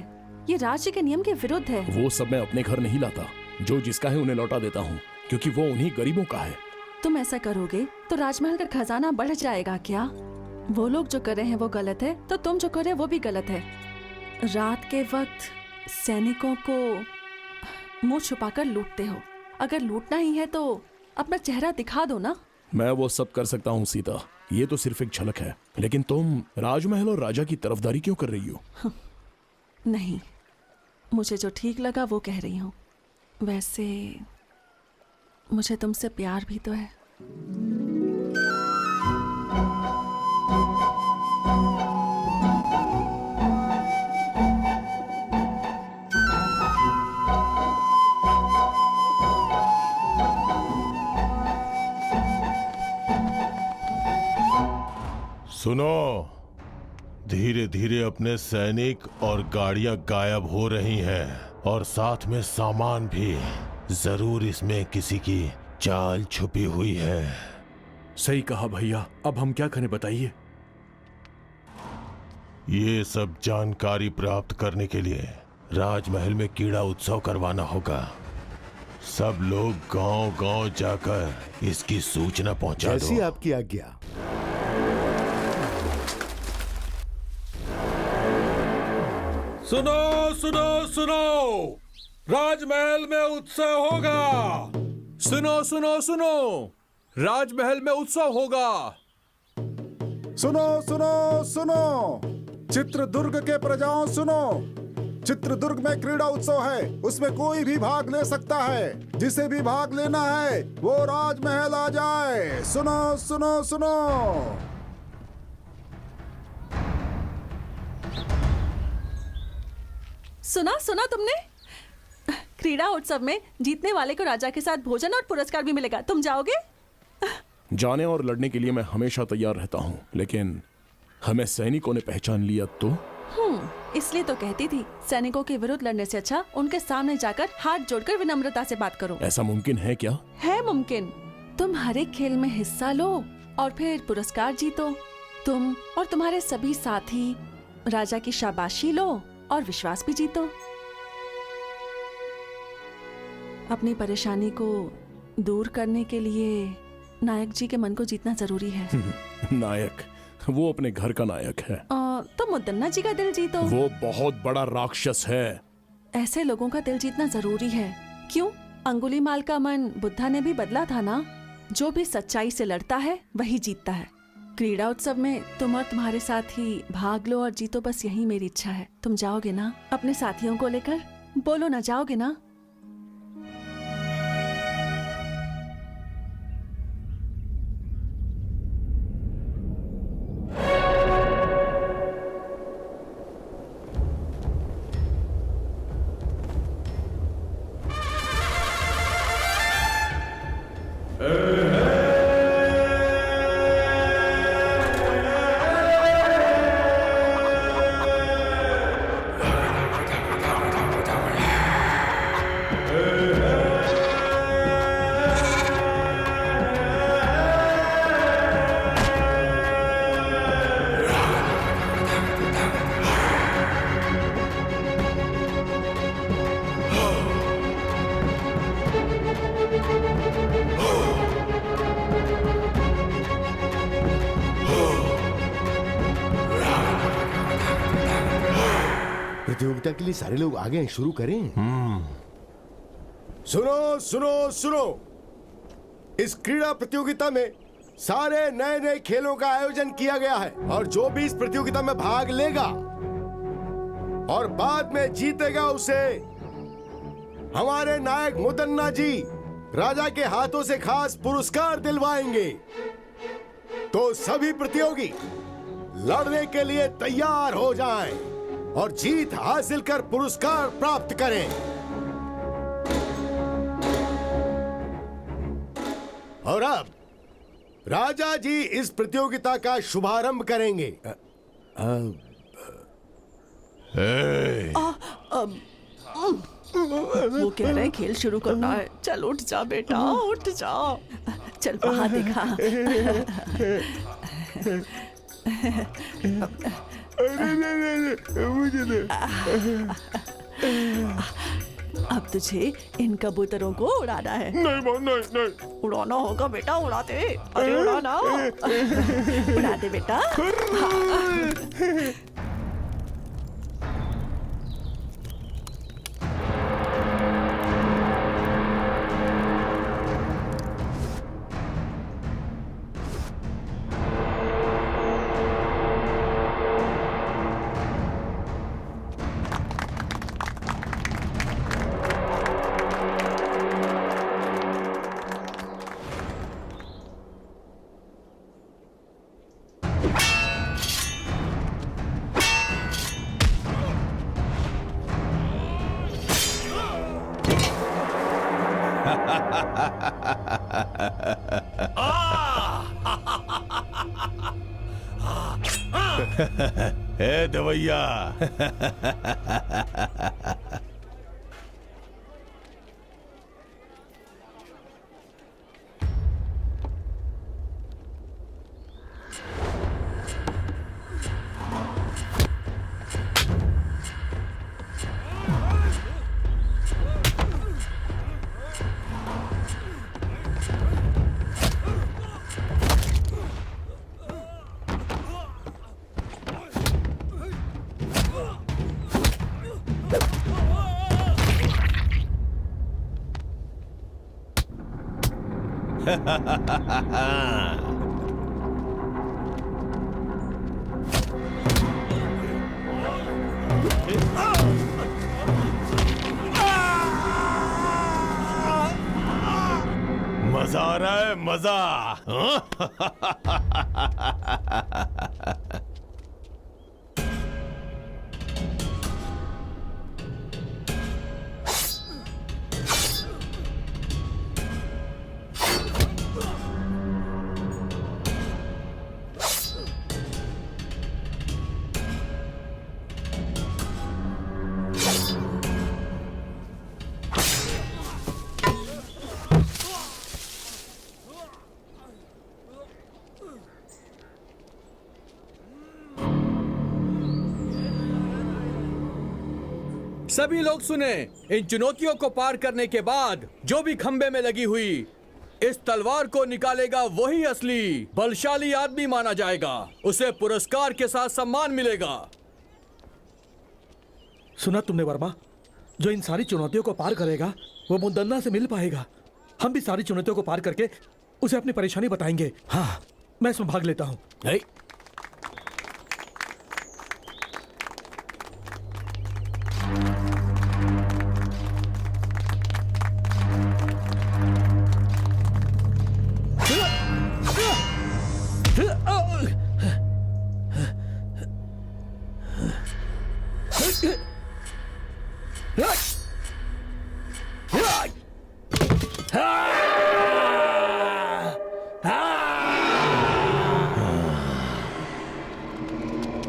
Speaker 4: ये राज्य के नियम के विरुद्ध है।
Speaker 10: वो सब मैं अपने घर नहीं लाता। जो जिसका है उन्हें लौटा देता हूँ, क्योंकि वो उन्हीं गरीबों का है।
Speaker 4: तुम ऐसा करोगे तो राजमहल का खजाना बढ़ जाएगा क्या? वो लोग जो कर रहे हैं वो गलत है, तो तुम जो कर रहे हो वो भी गलत है। रात के वक्त सैनिकों को मुंह छुपाकर लूटते हो। अगर लूटना ही है तो अपना चेहरा दिखा दो ना।
Speaker 10: मैं वो सब कर सकता हूँ सीता, ये तो सिर्फ एक झलक है। लेकिन तुम राजमहल और राजा की तरफदारी क्यों कर रही हो?
Speaker 4: नहीं, मुझे जो ठीक लगा वो कह रही हूँ। वैसे मुझे तुमसे प्यार भी तो है।
Speaker 11: सुनो, धीरे धीरे अपने सैनिक और गाड़ियां गायब हो रही हैं और साथ में सामान भी। जरूर इसमें किसी की चाल छुपी हुई है।
Speaker 2: सही कहा भैया, अब हम क्या करें बताइए?
Speaker 11: ये सब जानकारी प्राप्त करने के लिए राजमहल में कीड़ा उत्सव करवाना होगा। सब लोग गांव-गांव जाकर इसकी सूचना पहुंचा दो।
Speaker 5: जैसी आपकी आज्ञा।
Speaker 6: सुनो सुनो सुनो, राजमहल में उत्सव होगा।
Speaker 2: सुनो सुनो सुनो, राजमहल में उत्सव होगा।
Speaker 12: सुनो सुनो सुनो, चित्रदुर्ग के प्रजाओं सुनो। चित्रदुर्ग में क्रीड़ा उत्सव है, उसमें कोई भी भाग ले सकता है। जिसे भी भाग लेना है वो राजमहल आ जाए। सुनो सुनो सुनो।
Speaker 4: सुना तुमने? क्रीड़ा उत्सव में जीतने वाले को राजा के साथ भोजन और पुरस्कार भी मिलेगा। तुम जाओगे?
Speaker 10: जाने और लड़ने के लिए मैं हमेशा तैयार रहता हूँ, लेकिन हमें सैनिकों ने पहचान लिया तो?
Speaker 4: इसलिए तो कहती थी, सैनिकों के विरुद्ध लड़ने से अच्छा उनके सामने जाकर हाथ जोड़कर विनम्रता से बात करो।
Speaker 10: ऐसा मुमकिन है क्या?
Speaker 4: है मुमकिन। तुम हर एक खेल में हिस्सा लो और फिर पुरस्कार जीतो। तुम और तुम्हारे सभी साथी राजा की शाबाशी लो और विश्वास भी जीतो। अपनी परेशानी को दूर करने के लिए नायक जी के मन को जीतना जरूरी है।
Speaker 10: नायक? वो अपने घर का नायक है।
Speaker 4: तो मुदन्ना जी का दिल जीतो।
Speaker 10: वो बहुत बड़ा राक्षस है।
Speaker 4: ऐसे लोगों का दिल जीतना जरूरी है। क्यों? अंगुलीमाल का मन बुद्धा ने भी बदला था ना। जो भी सच्चाई से लड़ता है वही जीतता है। क्रीड़ा उत्सव में तुम और तुम्हारे साथी भाग लो और जीतो, बस यही मेरी इच्छा है। तुम जाओगे ना अपने साथियों को लेकर? बोलो ना, जाओगे ना?
Speaker 13: प्रतियोगिता के लिए सारे लोग आ गए हैं, शुरू करें।
Speaker 6: सुनो सुनो सुनो, इस क्रीड़ा प्रतियोगिता में सारे नए नए खेलों का आयोजन किया गया है और जो भी इस प्रतियोगिता में भाग लेगा और बाद में जीतेगा उसे हमारे नायक मुदन्ना जी राजा के हाथों से खास पुरस्कार दिलवाएंगे। तो सभी प्रतियोगी
Speaker 13: लड़ने के लिए तैयार हो जाएं और जीत हासिल कर पुरस्कार प्राप्त करें। और अब राजा जी इस प्रतियोगिता का शुभारंभ करेंगे।
Speaker 4: वो कह रहे हैं खेल शुरू करना है। चल उठ जा बेटा, उठ जा। चल वहां दिखा।
Speaker 6: मुझे दे।
Speaker 4: अब तुझे इन कबूतरों को उड़ाना है।
Speaker 6: नहीं माँ, नहीं।
Speaker 4: उड़ाना होगा बेटा, उड़ाते। अरे उड़ाना। उड़ा दे बेटा।
Speaker 11: ए दवैया। मजा आ रहा है, मजा।
Speaker 2: सभी लोग सुने, इन चुनौतियों को पार करने के बाद जो भी खंबे में लगी हुई इस तलवार को निकालेगा वही असली बलशाली आदमी माना जाएगा। उसे पुरस्कार के साथ सम्मान मिलेगा।
Speaker 8: सुना तुमने वर्मा? जो इन सारी चुनौतियों को पार करेगा वो मुदन्ना से मिल पाएगा। हम भी सारी चुनौतियों को पार करके उसे अपनी परेशानी बताएंगे। हाँ, मैं इसमें भाग लेता हूँ।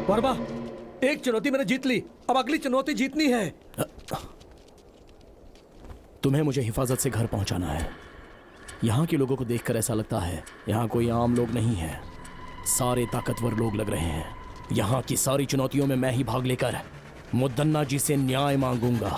Speaker 8: वर्मा, एक चुनौती मैंने जीत ली, अब अगली चुनौती जीतनी है।
Speaker 10: तुम्हें मुझे हिफाजत से घर पहुंचाना है। यहाँ के लोगों को देखकर ऐसा लगता है यहाँ कोई आम लोग नहीं है, सारे ताकतवर लोग लग रहे हैं। यहाँ की सारी चुनौतियों में मैं ही भाग लेकर मुदन्ना जी से न्याय मांगूंगा।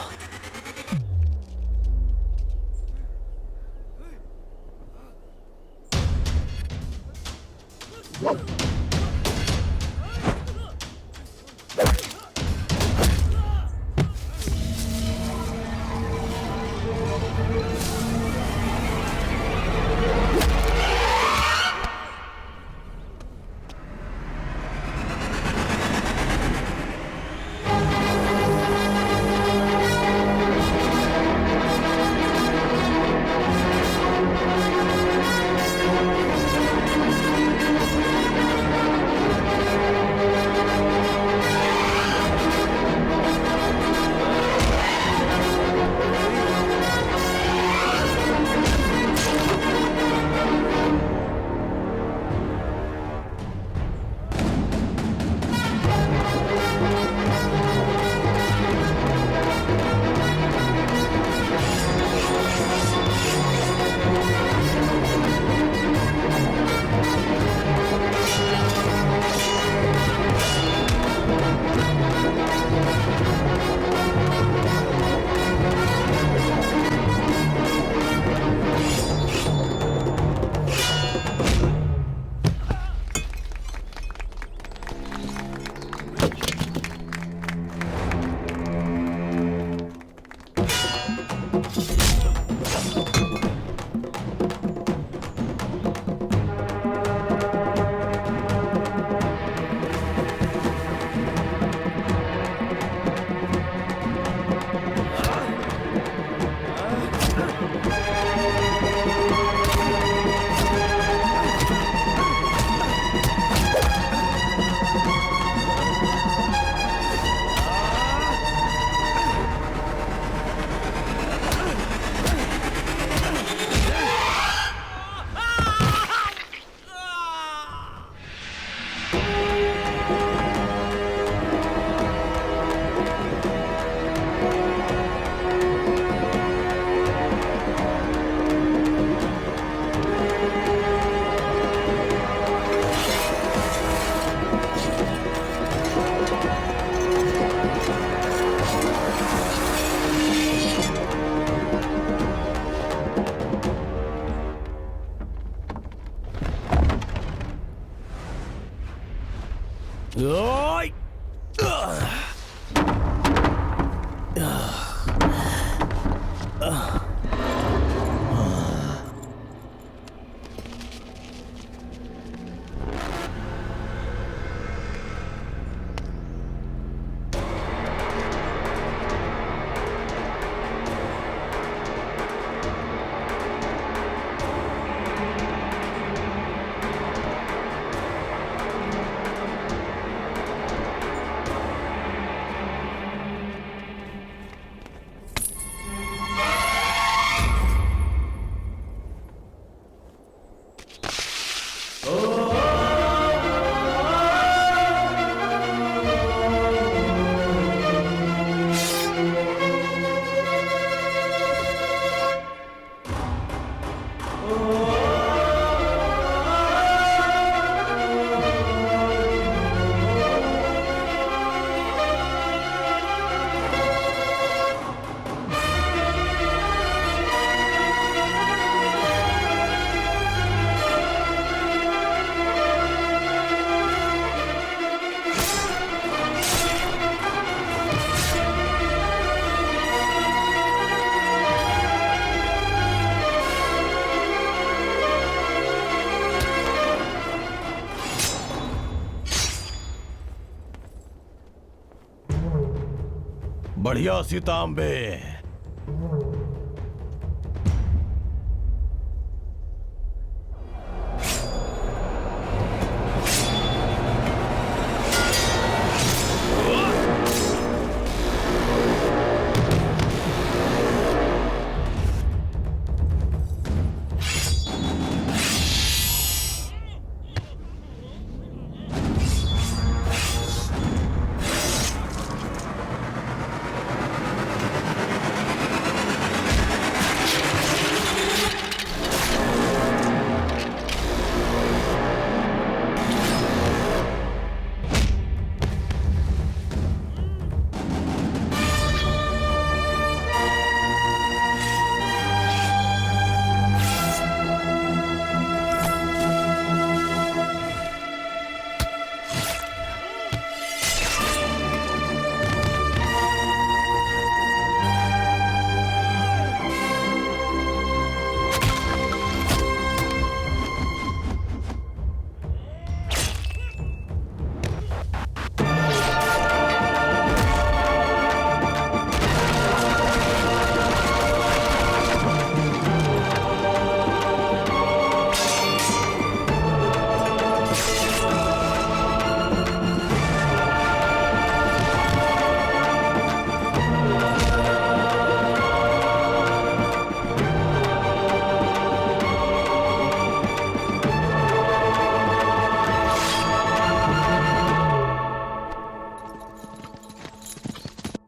Speaker 11: बढ़िया सीतांबे।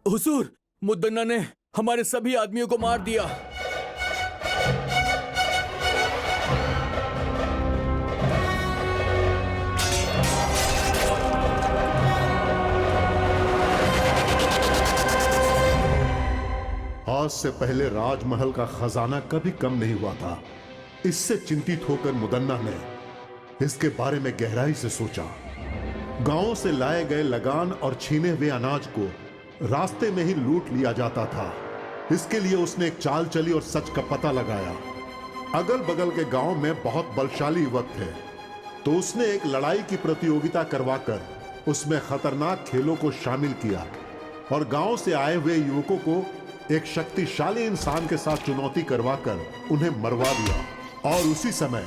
Speaker 2: हुजूर, मुद्दन्ना ने हमारे सभी आदमियों को मार दिया।
Speaker 13: आज से पहले राजमहल का खजाना कभी कम नहीं हुआ था। इससे चिंतित होकर मुदन्ना ने इसके बारे में गहराई से सोचा। गांवों से लाए गए लगान और छीने हुए अनाज को रास्ते में ही लूट लिया जाता था। इसके लिए उसने एक चाल चली और सच का पता लगाया। अगल बगल के गांव में बहुत बलशाली युवक थे, तो उसने एक लड़ाई की प्रतियोगिता करवाकर उसमें खतरनाक खेलों को शामिल किया और गांव से आए हुए युवकों को एक शक्तिशाली इंसान के साथ चुनौती करवाकर उन्हें मरवा दिया। और उसी समय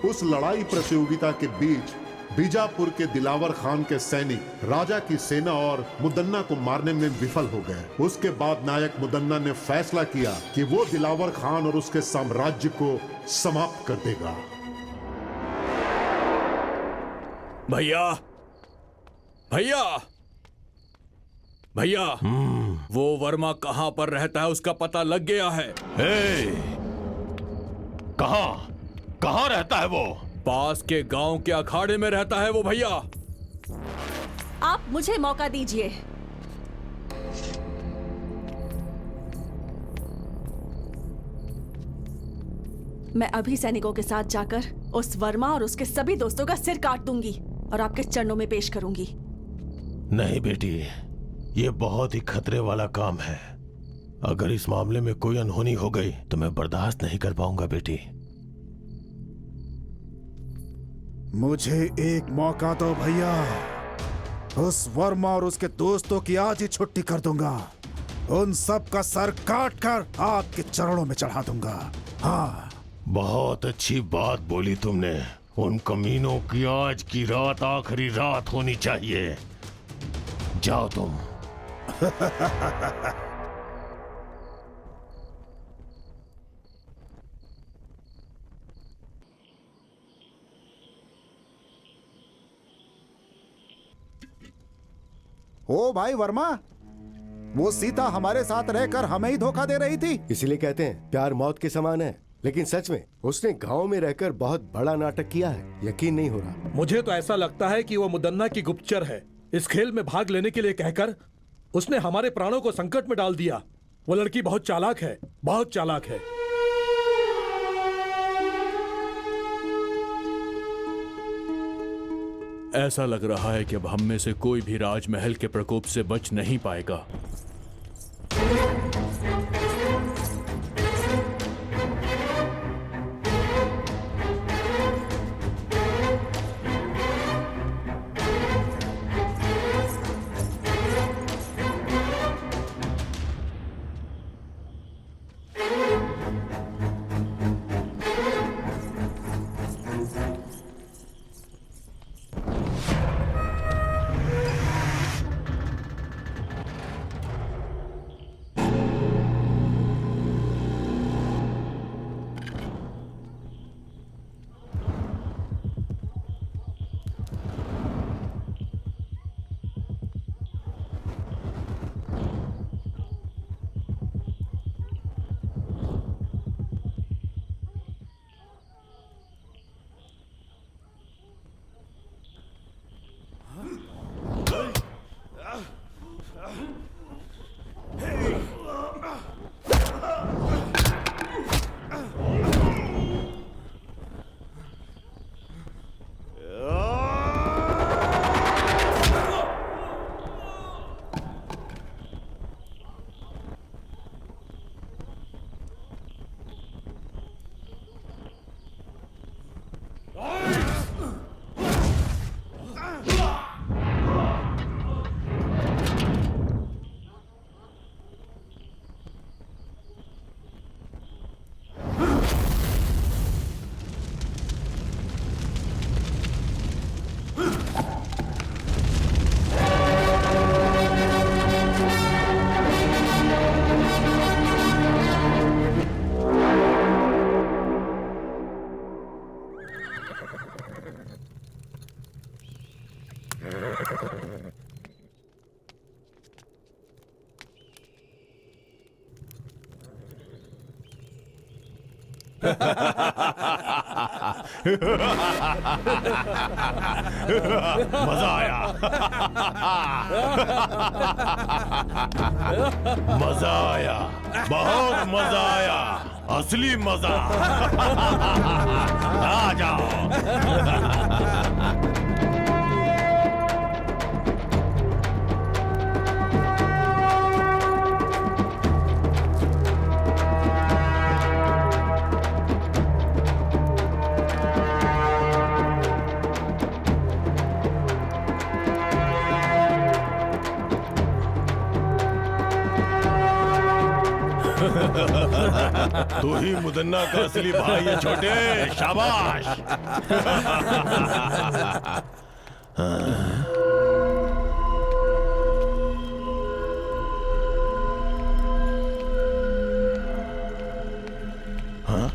Speaker 13: उस लड़ाई प्रतियोगिता के बीच बीजापुर के दिलावर खान के सैनिक राजा की सेना और मुदन्ना को मारने में विफल हो गए। उसके बाद नायक मुदन्ना ने फैसला किया कि वो दिलावर खान और उसके साम्राज्य को समाप्त कर देगा।
Speaker 2: भैया, भैया, भैया, वो वर्मा कहां पर रहता है उसका पता लग गया है।
Speaker 11: कहां रहता है वो?
Speaker 2: पास के गांव के अखाड़े में रहता है वो भैया।
Speaker 4: आप मुझे मौका दीजिए। मैं अभी सैनिकों के साथ जाकर उस वर्मा और उसके सभी दोस्तों का सिर काट दूंगी और आपके चरणों में पेश करूंगी।
Speaker 11: नहीं बेटी, ये बहुत ही खतरे वाला काम है। अगर इस मामले में कोई अनहोनी हो गई तो मैं बर्दाश्त नहीं कर पाऊंगा बेटी।
Speaker 12: मुझे एक मौका दो भैया। उस वर्मा और उसके दोस्तों की आज ही छुट्टी कर दूंगा। उन सब का सर काट कर आपके चरणों में चढ़ा दूंगा। हाँ,
Speaker 11: बहुत अच्छी बात बोली तुमने। उन कमीनों की आज की रात आखिरी रात होनी चाहिए। जाओ तुम।
Speaker 12: ओ भाई वर्मा, वो सीता हमारे साथ रहकर हमें ही धोखा दे रही थी।
Speaker 9: इसीलिए कहते हैं प्यार मौत के समान है। लेकिन सच में उसने गांव में रहकर बहुत बड़ा नाटक किया है। यकीन नहीं हो रहा।
Speaker 8: मुझे तो ऐसा लगता है कि वो मुदन्ना की गुप्तचर है। इस खेल में भाग लेने के लिए कहकर उसने हमारे प्राणों को संकट में डाल दिया। वो लड़की बहुत चालाक है, बहुत चालाक है।
Speaker 2: ऐसा लग रहा है कि अब हम में से कोई भी राजमहल के प्रकोप से बच नहीं पाएगा।
Speaker 11: मजा आया। मजा आया, बहुत मजा आया, असली मजा। आ जाओ। तू ही मुदन्ना का असली भाई है छोटे, शाबाश। हाँ?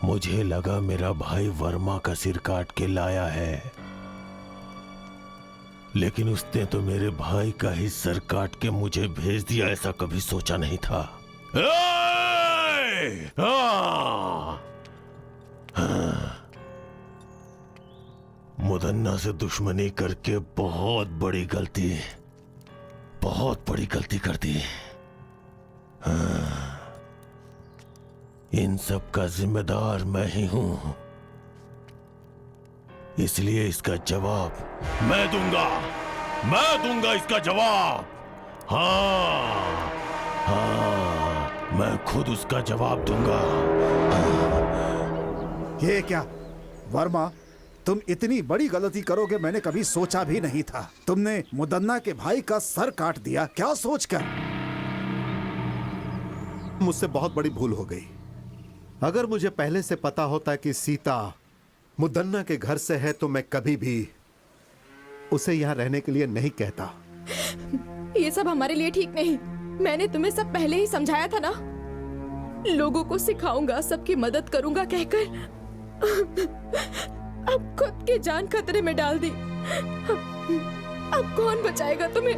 Speaker 11: मुझे लगा मेरा भाई वर्मा का सिर काट के लाया है, लेकिन उसने तो मेरे भाई का ही सर काट के मुझे भेज दिया। ऐसा कभी सोचा नहीं था। मुदन्ना से दुश्मनी करके बहुत बड़ी गलती कर दी। इन सब का जिम्मेदार मैं ही हूं, इसलिए इसका जवाब मैं दूंगा इसका जवाब। हाँ, मैं खुद उसका जवाब दूंगा।
Speaker 12: ये क्या वर्मा, तुम इतनी बड़ी गलती करोगे मैंने कभी सोचा भी नहीं था। तुमने मुदन्ना के भाई का सर काट दिया, क्या सोचकर?
Speaker 5: मुझसे बहुत बड़ी भूल हो गई। अगर मुझे पहले से पता होता कि सीता मुदन्ना के घर से है तो मैं कभी भी उसे यहाँ रहने के लिए नहीं कहता।
Speaker 1: ये सब हमारे लिए ठीक नहीं। मैंने तुम्हें सब पहले ही समझाया था ना। लोगों को सिखाऊंगा, सबकी मदद करूंगा कहकर अब खुद की जान खतरे में डाल दी। अब कौन बचाएगा तुम्हें?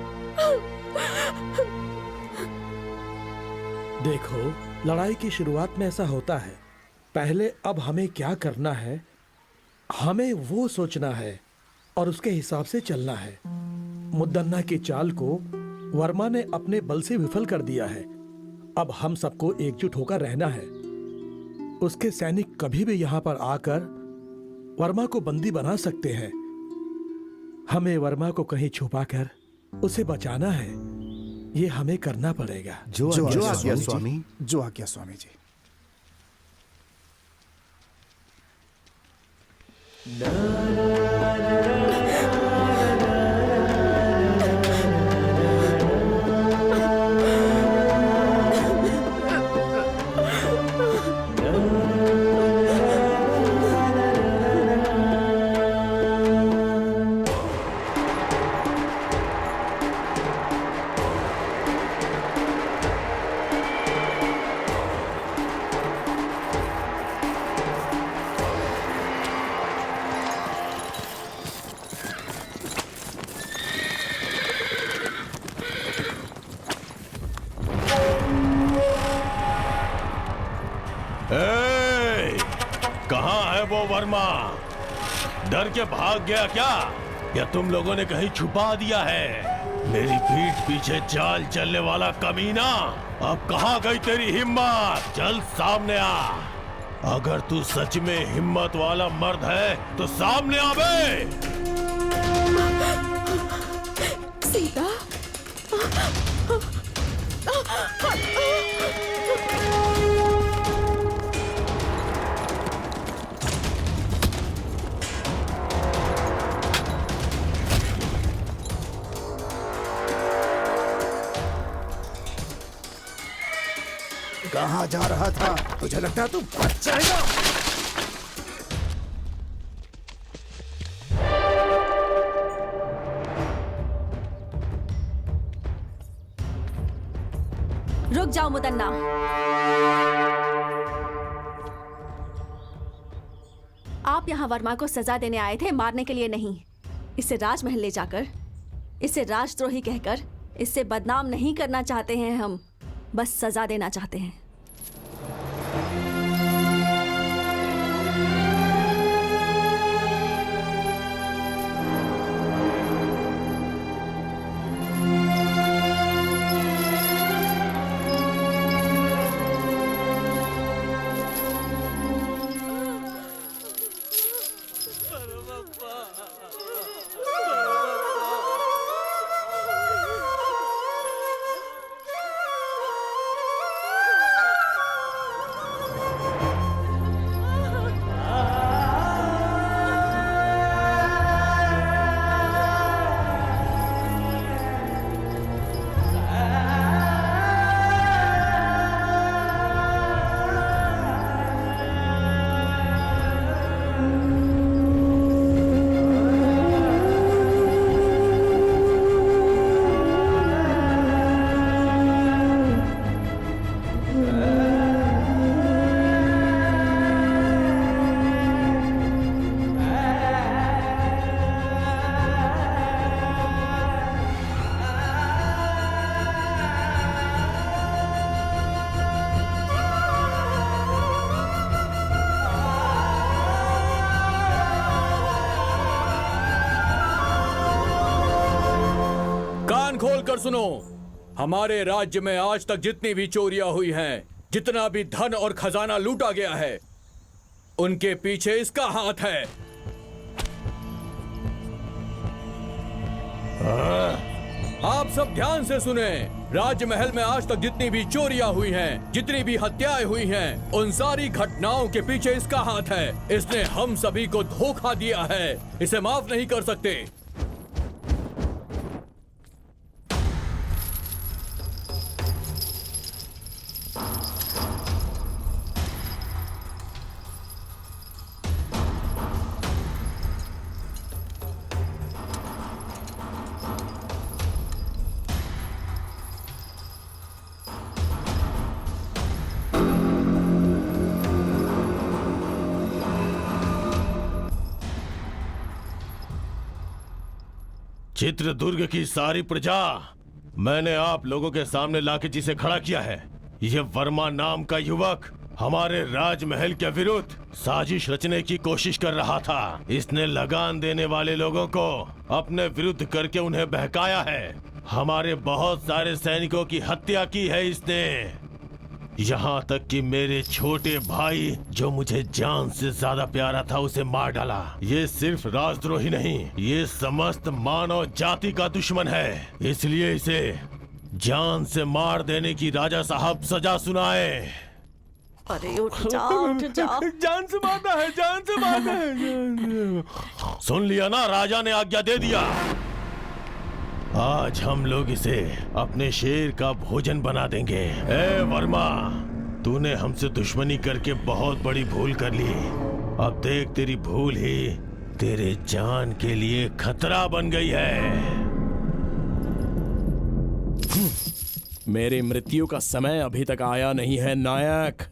Speaker 8: देखो, लड़ाई की शुरुआत में ऐसा होता है। पहले अब हमें क्या करना है, हमें वो सोचना है और उसके हिसाब से चलना है। मुदन्ना की चाल को वर्मा ने अपने बल से विफल कर दिया है। अब हम सबको एकजुट होकर रहना है। उसके सैनिक कभी भी यहाँ पर आकर वर्मा को बंदी बना सकते हैं। हमें वर्मा को कहीं छुपाकर उसे बचाना है। ये हमें करना पड़ेगा।
Speaker 5: जो आज्ञा स्वामी।
Speaker 12: जो आज्ञा स्वामी जी।
Speaker 11: कहाँ है वो वर्मा? डर के भाग गया क्या, या तुम लोगों ने कहीं छुपा दिया है? मेरी पीठ पीछे चाल चलने वाला कमीना, अब कहाँ गई तेरी हिम्मत? चल सामने आ। अगर तू सच में हिम्मत वाला मर्द है तो सामने आ बे।
Speaker 1: सीता,
Speaker 12: कहाँ जा रहा था? तुझे लगता है तू बच जाएगा?
Speaker 14: रुक जाओ मुदन्ना। आप यहाँ वर्मा को सजा देने आए थे, मारने के लिए नहीं। इसे राजमहल ले जाकर, इसे राजद्रोही कहकर, इससे बदनाम नहीं करना चाहते हैं हम, बस सजा देना चाहते हैं।
Speaker 2: खोल कर सुनो, हमारे राज्य में आज तक जितनी भी चोरियां हुई हैं, जितना भी धन और खजाना लूटा गया है, उनके पीछे इसका हाथ है। आप सब ध्यान से सुने, राजमहल में आज तक जितनी भी चोरियां हुई हैं, जितनी भी हत्याएं हुई हैं, उन सारी घटनाओं के पीछे इसका हाथ है। इसने हम सभी को धोखा दिया है, इसे माफ नहीं कर सकते।
Speaker 11: चित्रदुर्ग की सारी प्रजा मैंने आप लोगों के सामने लाके जिसे खड़ा किया है, ये वर्मा नाम का युवक हमारे राजमहल के विरुद्ध साजिश रचने की कोशिश कर रहा था। इसने लगान देने वाले लोगों को अपने विरुद्ध करके उन्हें बहकाया है। हमारे बहुत सारे सैनिकों की हत्या की है इसने, यहाँ तक कि मेरे छोटे भाई जो मुझे जान से ज्यादा प्यारा था उसे मार डाला। ये सिर्फ राजद्रोही नहीं, ये समस्त मानव जाति का दुश्मन है। इसलिए इसे जान से मार देने की राजा साहब सजा सुनाए।
Speaker 4: अरे उठ जाओ, उठ जाओ।
Speaker 11: जान से मारना है, जान से मारना है। सुन लिया ना, राजा ने आज्ञा दे दिया। आज हम लोग इसे अपने शेर का भोजन बना देंगे। ए वर्मा, तूने हमसे दुश्मनी करके बहुत बड़ी भूल कर ली। अब देख, तेरी भूल ही तेरे जान के लिए खतरा बन गई है।
Speaker 10: मेरी मृत्यु का समय अभी तक आया नहीं है नायक।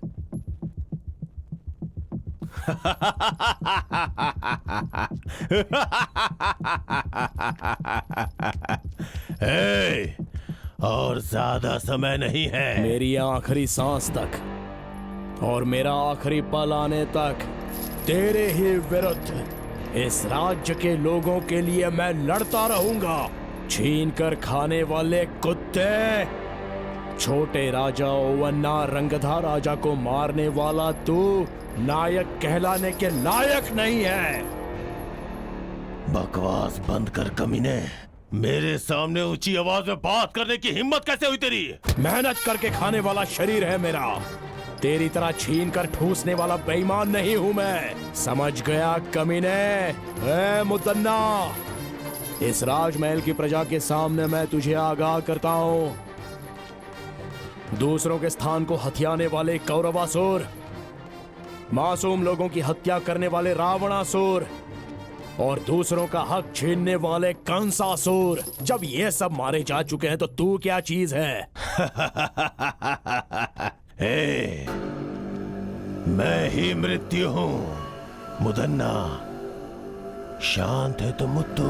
Speaker 11: और ज्यादा समय नहीं है।
Speaker 10: मेरी आखिरी सांस तक और मेरा आखिरी पल आने तक तेरे ही विरुद्ध इस राज्य के लोगों के लिए मैं लड़ता रहूंगा। छीन कर खाने वाले कुत्ते, छोटे राजा ओवन्ना रंगधा राजा को मारने वाला तू नायक कहलाने के लायक नहीं है।
Speaker 11: बकवास बंद कर कमीने। मेरे सामने ऊंची आवाज में बात करने की हिम्मत कैसे हुई तेरी?
Speaker 10: मेहनत करके खाने वाला शरीर है मेरा, तेरी तरह छीन कर ठूसने वाला बेईमान नहीं हूं मैं। समझ गया कमीने? ए मुदन्ना, इस राजमहल की प्रजा के सामने मैं तुझे आगाह करता हूं, दूसरों के स्थान को हथियाने वाले कौरवासुर, मासूम लोगों की हत्या करने वाले रावणासुर, और दूसरों का हक छीनने वाले कंसासुर। जब ये सब मारे जा चुके हैं तो तू क्या चीज है?
Speaker 11: हे, मैं ही मृत्यु हूँ। मुदन्ना, शांत है तो मुत्तु,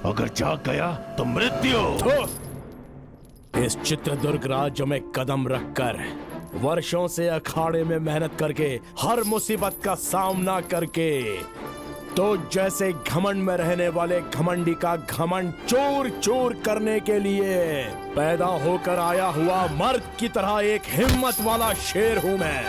Speaker 11: अगर जाग गया तो मृत्यु।
Speaker 10: इस चित्रदुर्ग राज्य में कदम रखकर, वर्षों से अखाड़े में मेहनत करके, हर मुसीबत का सामना करके, तो जैसे घमंड में रहने वाले घमंडी का घमंड चूर चूर करने के लिए पैदा होकर आया हुआ मर्द की तरह एक हिम्मत वाला शेर हूँ मैं।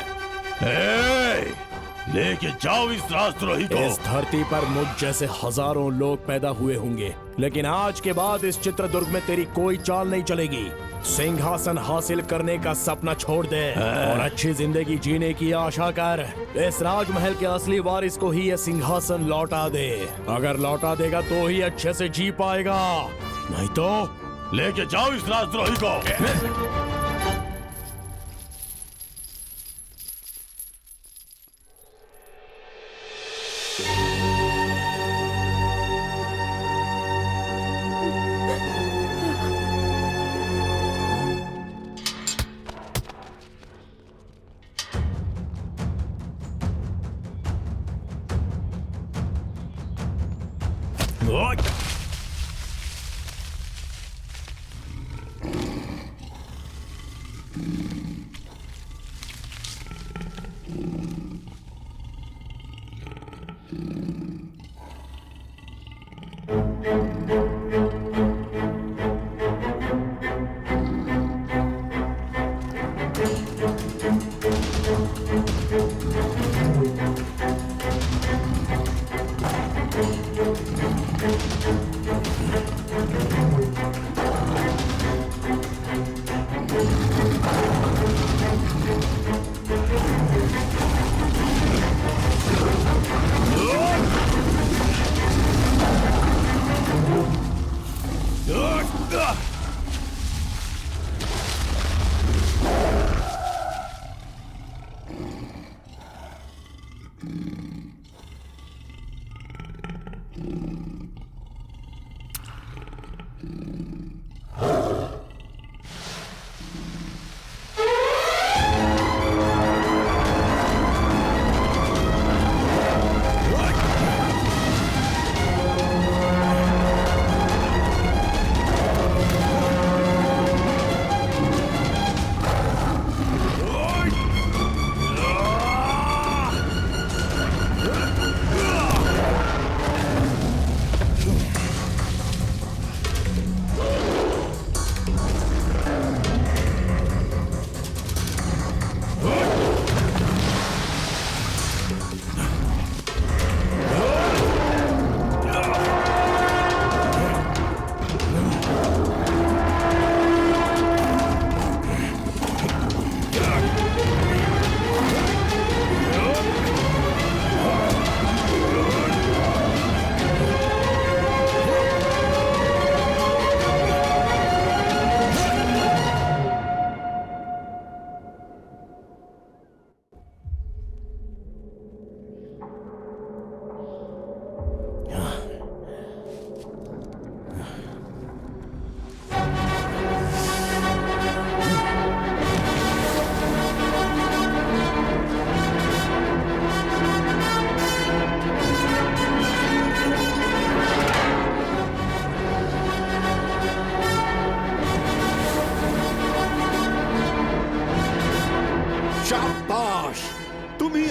Speaker 11: लेके जाओ इस राजद्रोही को।
Speaker 10: इस धरती पर मुझ जैसे हजारों लोग पैदा हुए होंगे, लेकिन आज के बाद इस चित्रदुर्ग में तेरी कोई चाल नहीं चलेगी। सिंहासन हासिल करने का सपना छोड़ दे और अच्छी जिंदगी जीने की आशा कर। इस राजमहल के असली वारिस को ही यह सिंहासन लौटा दे। अगर लौटा देगा तो ही अच्छे से जी पाएगा, नहीं तो
Speaker 11: लेके जाओ इस राजद्रोही को।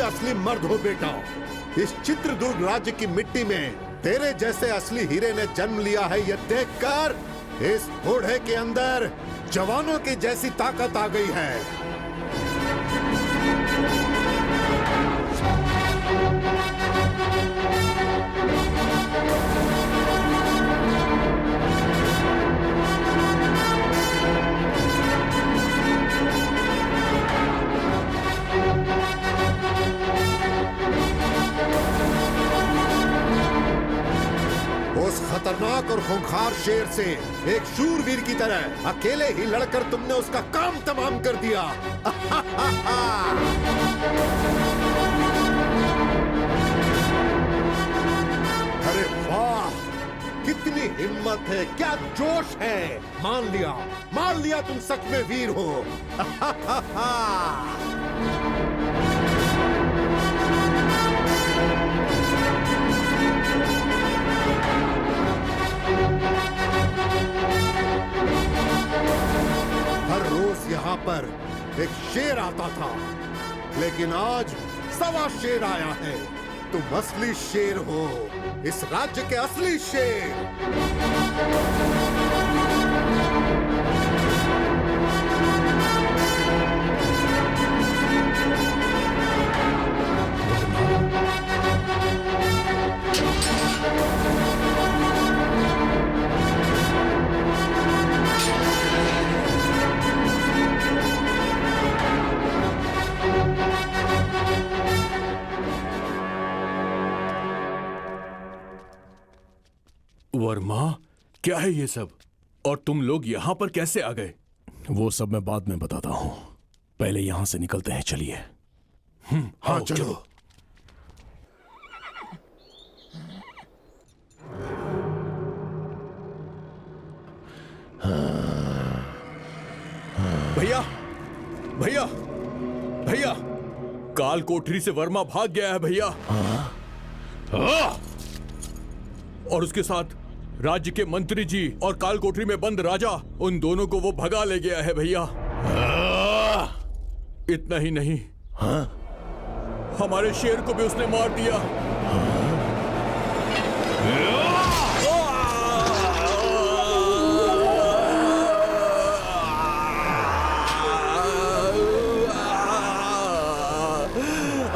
Speaker 13: असली मर्द हो बेटा। इस चित्रदुर्ग राज्य की मिट्टी में तेरे जैसे असली हीरे ने जन्म लिया है, यह देखकर इस बूढ़े के अंदर जवानों की जैसी ताकत आ गई है। उस खतरनाक और खूंखार शेर से एक शूरवीर की तरह अकेले ही लड़कर तुमने उसका काम तमाम कर दिया। कितनी हिम्मत है, क्या जोश है। मान लिया तुम सच में वीर हो। हर रोज यहाँ पर एक शेर आता था, लेकिन आज 1.25 शेर आया है। तुम असली शेर हो, इस राज्य के असली शेर।
Speaker 11: वर्मा, क्या है ये सब? और तुम लोग यहाँ पर कैसे आ गए?
Speaker 10: वो सब मैं बाद में बताता हूँ, पहले यहाँ से निकलते हैं। चलिए।
Speaker 13: हाँ चलो।
Speaker 11: भैया, भैया, भैया, काल कोठरी से वर्मा भाग गया है भैया। और उसके साथ राज्य के मंत्री जी और काल कोठरी में बंद राजा, उन दोनों को वो भगा ले गया है भैया। इतना ही नहीं, हमारे शेर को भी उसने मार दिया।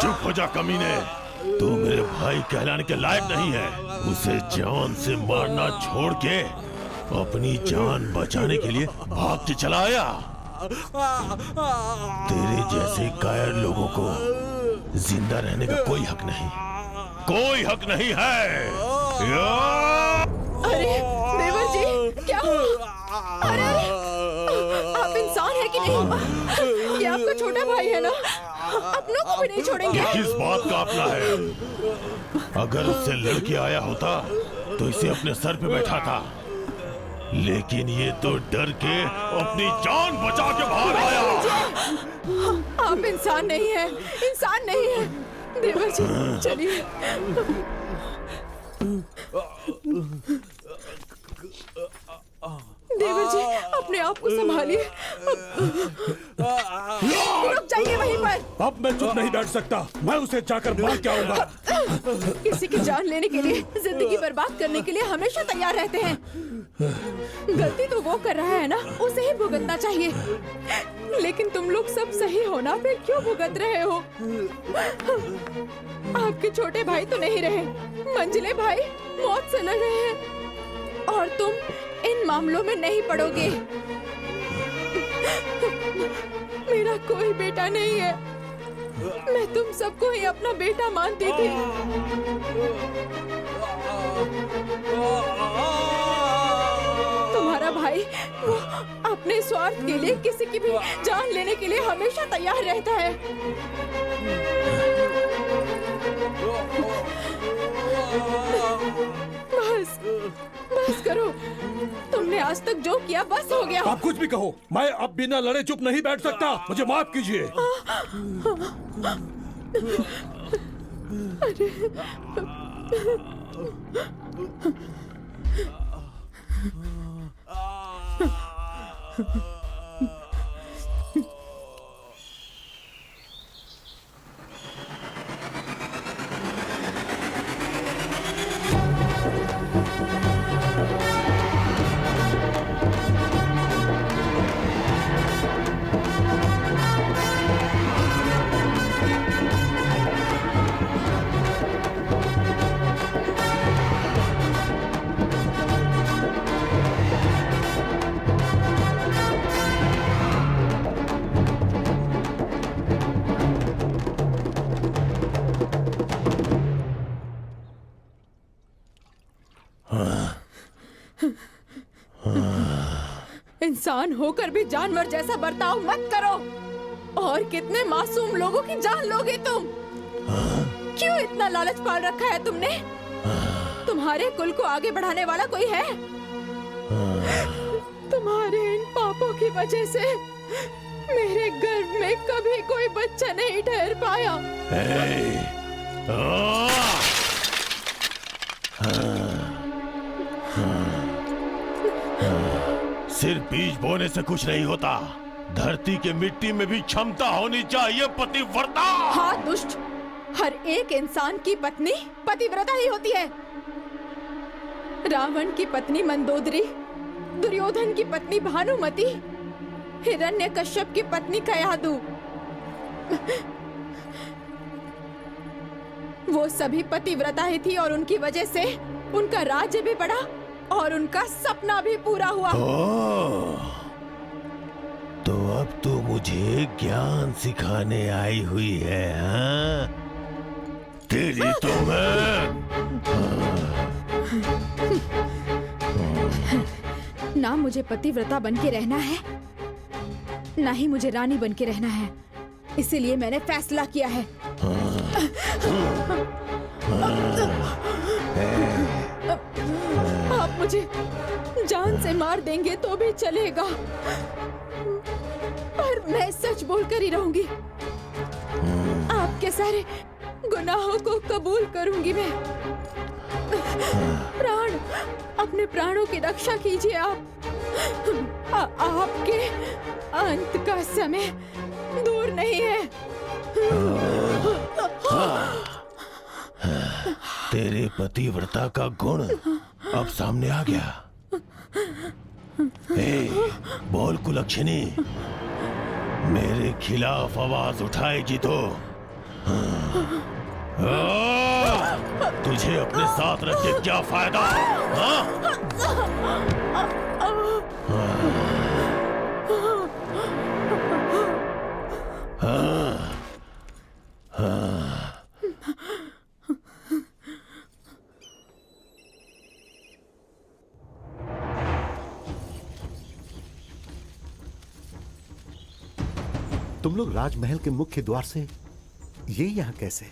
Speaker 11: चुप हो जा कमीने, तू मेरे भाई कहलाने के लायक नहीं है। उसे जान से मारना छोड़ के अपनी जान बचाने के लिए भाग के चला आया। तेरे जैसे कायर लोगों को जिंदा रहने का कोई हक नहीं, कोई हक नहीं है।
Speaker 1: अरे देवर जी, क्या हुआ? अरे आप इंसान है कि नहीं? ये आपका छोटा भाई है ना, अपनों को भी नहीं छोड़ेंगे।
Speaker 11: किस बात का अपना है? अगर उससे लड़के आया होता तो इसे अपने सर पे बैठा था, लेकिन ये तो डर के अपनी जान बचा के बाहर आया।
Speaker 1: आप इंसान नहीं है, इंसान नहीं है। देवर जी चलिए। देवर जी अपने आप को संभालिए। रुक जाइए वहीं पर।
Speaker 8: अब मैं चुप नहीं बैठ सकता, मैं उसे जाकर मार के आऊंगा।
Speaker 1: किसी की जान लेने के लिए, जिंदगी बर्बाद करने के लिए हमेशा तैयार रहते हैं। गलती तो वो कर रहा है ना, उसे ही भुगतना चाहिए। लेकिन तुम लोग सब सही हो ना, फिर क्यों भुगत रहे हो? आपके छोटे भाई तो नहीं रहे, मंजिले भाई मौत से लड़ रहे हैं, और तुम इन मामलों में नहीं पड़ोगे। मेरा कोई बेटा नहीं है, मैं तुम सबको ही अपना बेटा मानती थी। तुम्हारा भाई वो अपने स्वार्थ के लिए किसी की भी जान लेने के लिए हमेशा तैयार रहता है। बस बस करो, तुमने आज तक जो किया बस हो गया।
Speaker 8: आप कुछ भी कहो, मैं अब बिना लड़े चुप नहीं बैठ सकता। मुझे माफ कीजिए।
Speaker 1: इंसान होकर भी जानवर जैसा बर्ताव मत करो। और कितने मासूम लोगों की जान लोगे तुम? क्यों इतना लालच पाल रखा है तुमने? तुम्हारा तुम्हारे कुल को आगे बढ़ाने वाला कोई है? तुम्हारे इन पापों की वजह से मेरे गर्भ में कभी कोई बच्चा नहीं ठहर पाया।
Speaker 11: सिर्फ बीज बोने से कुछ नहीं होता, धरती के मिट्टी में भी क्षमता होनी चाहिए पतिव्रता।
Speaker 1: हाँ दुष्ट, हर एक इंसान की पत्नी पतिव्रता ही होती है। रावण की पत्नी मंदोदरी, दुर्योधन की पत्नी भानुमति, हिरण्यकश्यप की पत्नी कयादु, वो सभी पतिव्रता ही थी और उनकी वजह से उनका राज्य भी बढ़ा और उनका सपना भी पूरा हुआ।
Speaker 11: तो अब तू मुझे ज्ञान सिखाने आई हुई है, हाँ? तेरी तो मैं
Speaker 1: ना मुझे पतिव्रता बन के रहना है, ना ही मुझे रानी बन के रहना है। इसीलिए मैंने फैसला किया है। आप मुझे जान से मार देंगे तो भी चलेगा, पर मैं सच बोलकर ही रहूंगी। आपके सारे गुनाहों को कबूल करूंगी मैं। प्राण, अपने प्राणों की रक्षा कीजिए आप। आपके अंत का समय दूर नहीं है।
Speaker 11: तेरे पतिव्रता का गुण अब सामने आ गया। बोल कुलक्षणी, मेरे खिलाफ आवाज उठाएगी तो तुझे अपने साथ रख के क्या फायदा?
Speaker 5: तुम लोग राजमहल के मुख्य द्वार से ये यहाँ कैसे?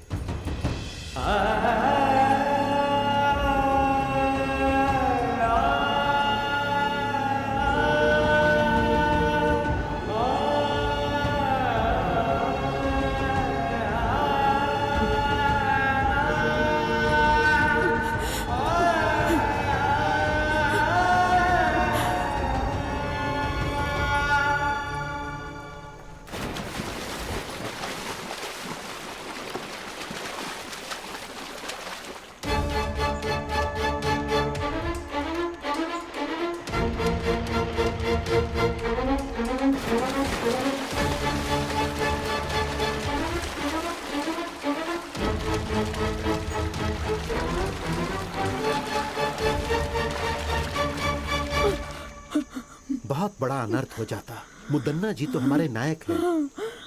Speaker 5: बहुत बड़ा अनर्थ हो जाता। मुदन्ना जी तो हमारे नायक हैं।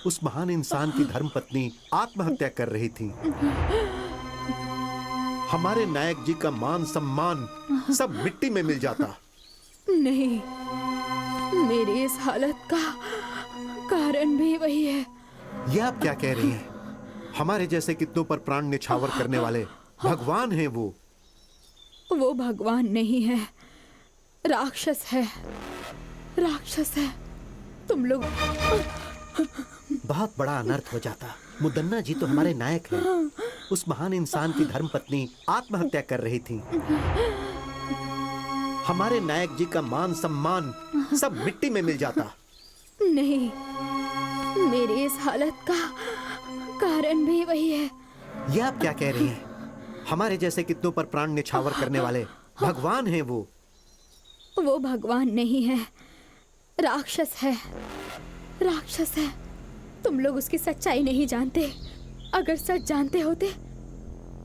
Speaker 5: उस महान इंसान की धर्मपत्नी आत्महत्या कर रही थी। हमारे नायक जी का मान सम्मान सब मिट्टी में मिल जाता।
Speaker 1: नहीं, मेरी इस हालत का कारण भी वही है।
Speaker 5: ये आप क्या कह रही हैं? हमारे जैसे कितनों पर प्राण निछावर करने वाले भगवान हैं वो।
Speaker 1: वो भगवान नहीं है, राक्षस है। राक्षस है। तुम लोग
Speaker 5: बहुत बड़ा अनर्थ हो जाता। मुदन्ना जी तो हमारे नायक हैं। उस महान इंसान की धर्मपत्नी आत्महत्या कर रही थी। हमारे नायक जी का मान सम्मान सब मिट्टी में मिल जाता।
Speaker 1: नहीं, मेरी इस हालत का कारण भी वही है।
Speaker 5: ये आप क्या कह रही हैं? हमारे जैसे कितनों पर प्राण निछावर करने वाले भगवान हैं वो।
Speaker 1: वो भगवान नहीं है, राक्षस है। राक्षस है। तुम लोग उसकी सच्चाई नहीं जानते। अगर सच जानते होते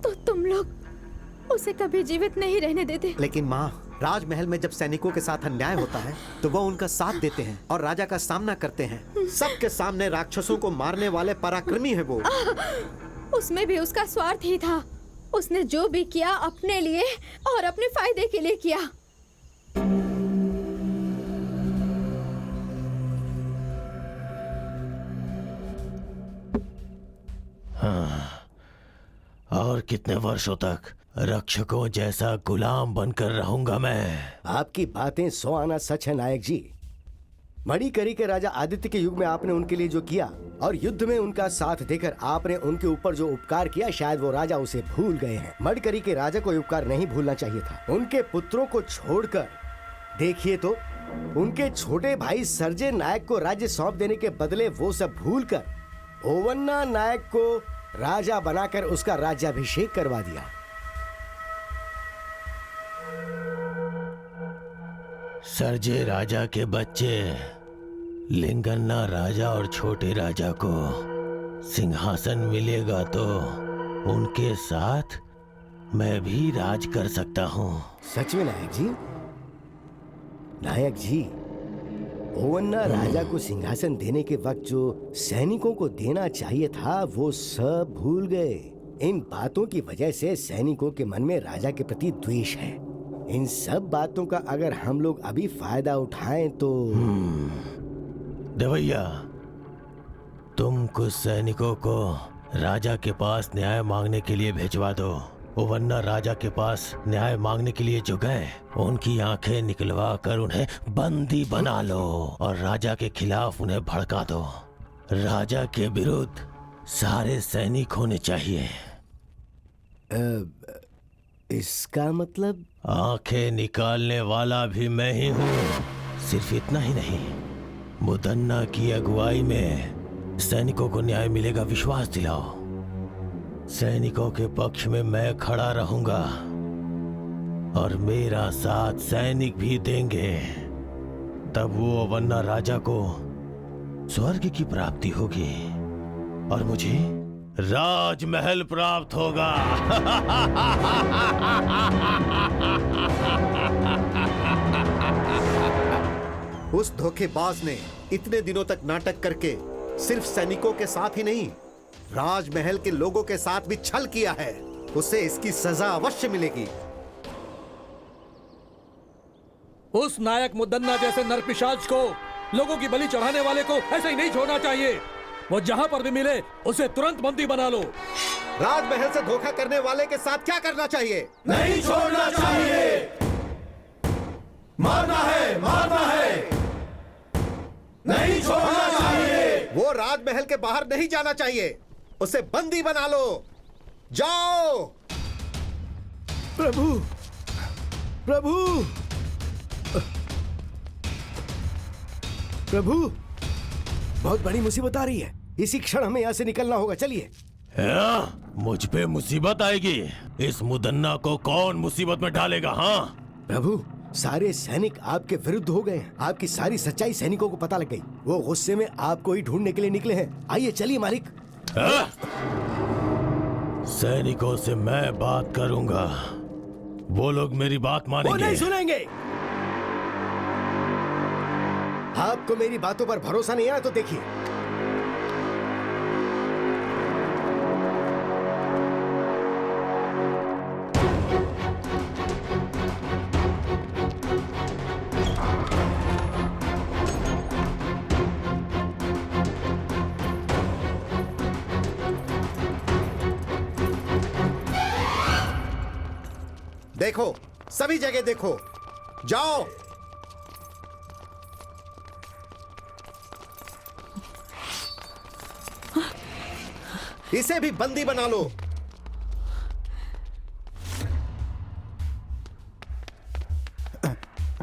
Speaker 1: तो तुम लोग उसे कभी जीवित नहीं रहने देते।
Speaker 5: लेकिन माँ, राजमहल में जब सैनिकों के साथ अन्याय होता है तो वो उनका साथ देते हैं और राजा का सामना करते हैं। सबके सामने राक्षसों को मारने वाले पराक्रमी है वो।
Speaker 1: उसमें भी उसका स्वार्थ ही था। उसने जो भी किया अपने लिए और अपने फायदे के लिए किया।
Speaker 11: हाँ, और कितने वर्षों तक रक्षकों जैसा गुलाम बनकर रहूंगा मैं।
Speaker 9: आपकी बातें 100 आना सच है नायक जी। मणिकरी के राजा आदित्य के युग में आपने उनके लिए जो किया और युद्ध में उनका साथ देकर आपने उनके ऊपर जो उपकार किया, शायद वो राजा उसे भूल गए हैं। मणिकरी के राजा को उपकार नहीं भूलना चाहिए था। उनके पुत्रों को छोड़कर देखिए तो उनके छोटे भाई सरजे नायक को राज्य सौंप देने के बदले वो सब भूलकर ओवन्ना नायक को राजा बनाकर उसका राज्याभिषेक करवा दिया।
Speaker 11: सरजे राजा के बच्चे लिंगन्ना राजा और छोटे राजा को सिंहासन मिलेगा तो उनके साथ मैं भी राज कर सकता हूँ।
Speaker 9: सच में नायक जी? नायक जी, ओवन्ना राजा को सिंहासन देने के वक्त जो सैनिकों को देना चाहिए था वो सब भूल गए। इन बातों की वजह से सैनिकों के मन में राजा के प्रति द्वेष है। इन सब बातों का अगर हम लोग अभी फायदा उठाएं तो
Speaker 11: देवैया, तुम कुछ सैनिकों को राजा के पास न्याय मांगने के लिए भिजवा दो। ओवन्ना राजा के पास न्याय मांगने के लिए जो गए उनकी आंखें निकलवा कर उन्हें बंदी बना लो और राजा के खिलाफ उन्हें भड़का दो। राजा के विरुद्ध सारे सैनिक होने चाहिए।
Speaker 9: इसका मतलब?
Speaker 11: आंखें निकालने वाला भी मैं ही हूँ। सिर्फ इतना ही नहीं, मुदन्ना की अगुवाई में सैनिकों को न्याय मिलेगा, विश्वास दिलाओ। सैनिकों के पक्ष में मैं खड़ा रहूंगा और मेरा साथ सैनिक भी देंगे। तब वो ओवन्ना राजा को स्वर्ग की प्राप्ति होगी और मुझे राजमहल प्राप्त होगा।
Speaker 5: उस धोखेबाज ने इतने दिनों तक नाटक करके सिर्फ सैनिकों के साथ ही नहीं, राजमहल के लोगों के साथ भी छल किया है। उसे इसकी सजा अवश्य मिलेगी।
Speaker 8: उस नायक मुदन्ना जैसे नरपिशाच को, लोगों की बलि चढ़ाने वाले को ऐसे ही नहीं छोड़ना चाहिए। वो जहां पर भी मिले उसे तुरंत बंदी बना लो।
Speaker 5: राजमहल से धोखा करने वाले के साथ क्या करना चाहिए?
Speaker 6: नहीं छोड़ना चाहिए। मारना है, मारना है। नहीं छोड़ना चाहिए।
Speaker 5: वो राजमहल के बाहर नहीं जाना चाहिए। उसे बंदी बना लो। जाओ।
Speaker 8: प्रभु, प्रभु,
Speaker 9: प्रभु, बहुत बड़ी मुसीबत आ रही है। इसी क्षण हमें यहाँ से निकलना होगा। चलिए।
Speaker 11: मुझ पे मुसीबत आएगी? इस मुदन्ना को कौन मुसीबत में डालेगा? हाँ
Speaker 9: प्रभु, सारे सैनिक आपके विरुद्ध हो गए हैं। आपकी सारी सच्चाई सैनिकों को पता लग गई। वो गुस्से में आपको ही ढूंढने के लिए निकले हैं। आइए चलिए मालिक।
Speaker 11: सैनिकों से मैं बात करूंगा। वो लोग मेरी बात मानेंगे।
Speaker 9: वो नहीं सुनेंगे। आपको मेरी बातों पर भरोसा नहीं आया तो देखिए।
Speaker 5: देखो, सभी जगह देखो। जाओ। इसे भी बंदी बना लो।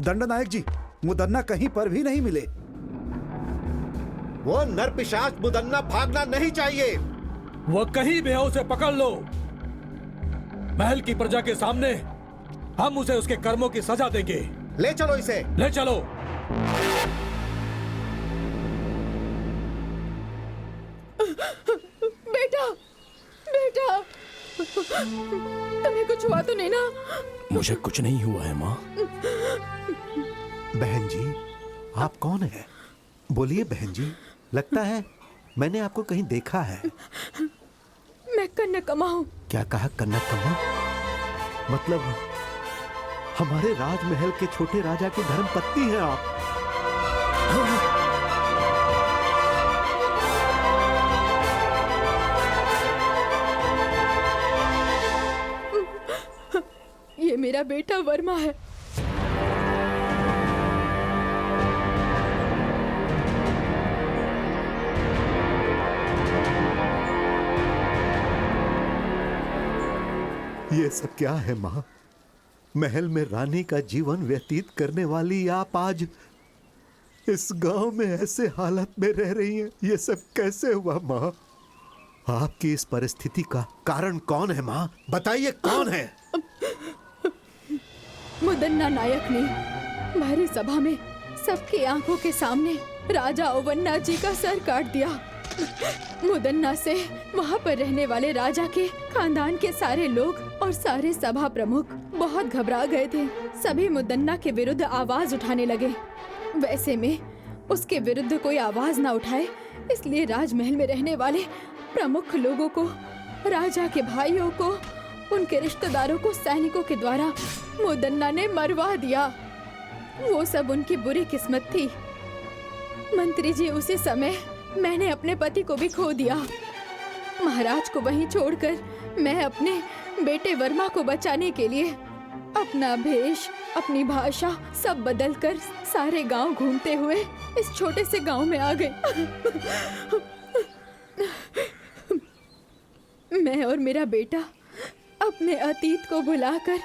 Speaker 12: दंडनायक जी, मुदन्ना कहीं पर भी नहीं मिले।
Speaker 5: वो नरपिशाच मुदन्ना भागना नहीं चाहिए।
Speaker 8: वो कहीं भी है, उसे पकड़ लो। महल की प्रजा के सामने हम उसे उसके कर्मों की सजा देंगे।
Speaker 5: ले चलो इसे।
Speaker 8: ले चलो।
Speaker 1: बेटा, बेटा, तुम्हें कुछ हुआ तो नहीं ना?
Speaker 10: मुझे कुछ नहीं हुआ है माँ।
Speaker 5: बहन जी, आप कौन है? बोलिए बहन जी। लगता है मैंने आपको कहीं देखा है।
Speaker 1: मैं कन्नकम्मा हूँ।
Speaker 5: क्या कहा? कन्नकम्मा? मतलब हमारे राजमहल के छोटे राजा की धर्मपत्नी हैं आप।
Speaker 1: मेरा बेटा वर्मा है।
Speaker 5: ये सब क्या है माँ? महल में रानी का जीवन व्यतीत करने वाली आप आज इस गांव में ऐसे हालत में रह रही हैं। ये सब कैसे हुआ माँ? आपकी इस परिस्थिति का कारण कौन है माँ? बताइए कौन है?
Speaker 1: मुदन्ना नायक ने भारी सभा में सबकी आंखों के सामने राजा ओवन्ना जी का सर काट दिया। मुदन्ना से वहाँ पर रहने वाले राजा के खानदान के सारे लोग और सारे सभा प्रमुख बहुत घबरा गए थे। सभी मुदन्ना के विरुद्ध आवाज उठाने लगे। वैसे में उसके विरुद्ध कोई आवाज ना उठाए, इसलिए राजमहल में रहने वाले प्रमुख लोगों को, राजा के भाइयों को, उनके रिश्तेदारों को सैनिकों के द्वारा मुदन्ना ने मरवा दिया। वो सब उनकी बुरी किस्मत थी। मंत्री जी, उसी समय मैंने अपने पति को भी खो दिया। महाराज को वहीं छोड़कर मैं अपने बेटे वर्मा को बचाने के लिए अपना भेष, अपनी भाषा सब बदलकर सारे गांव घूमते हुए इस छोटे से गांव में आ गए। मैं और मेरा बेटा अपने अतीत को भुलाकर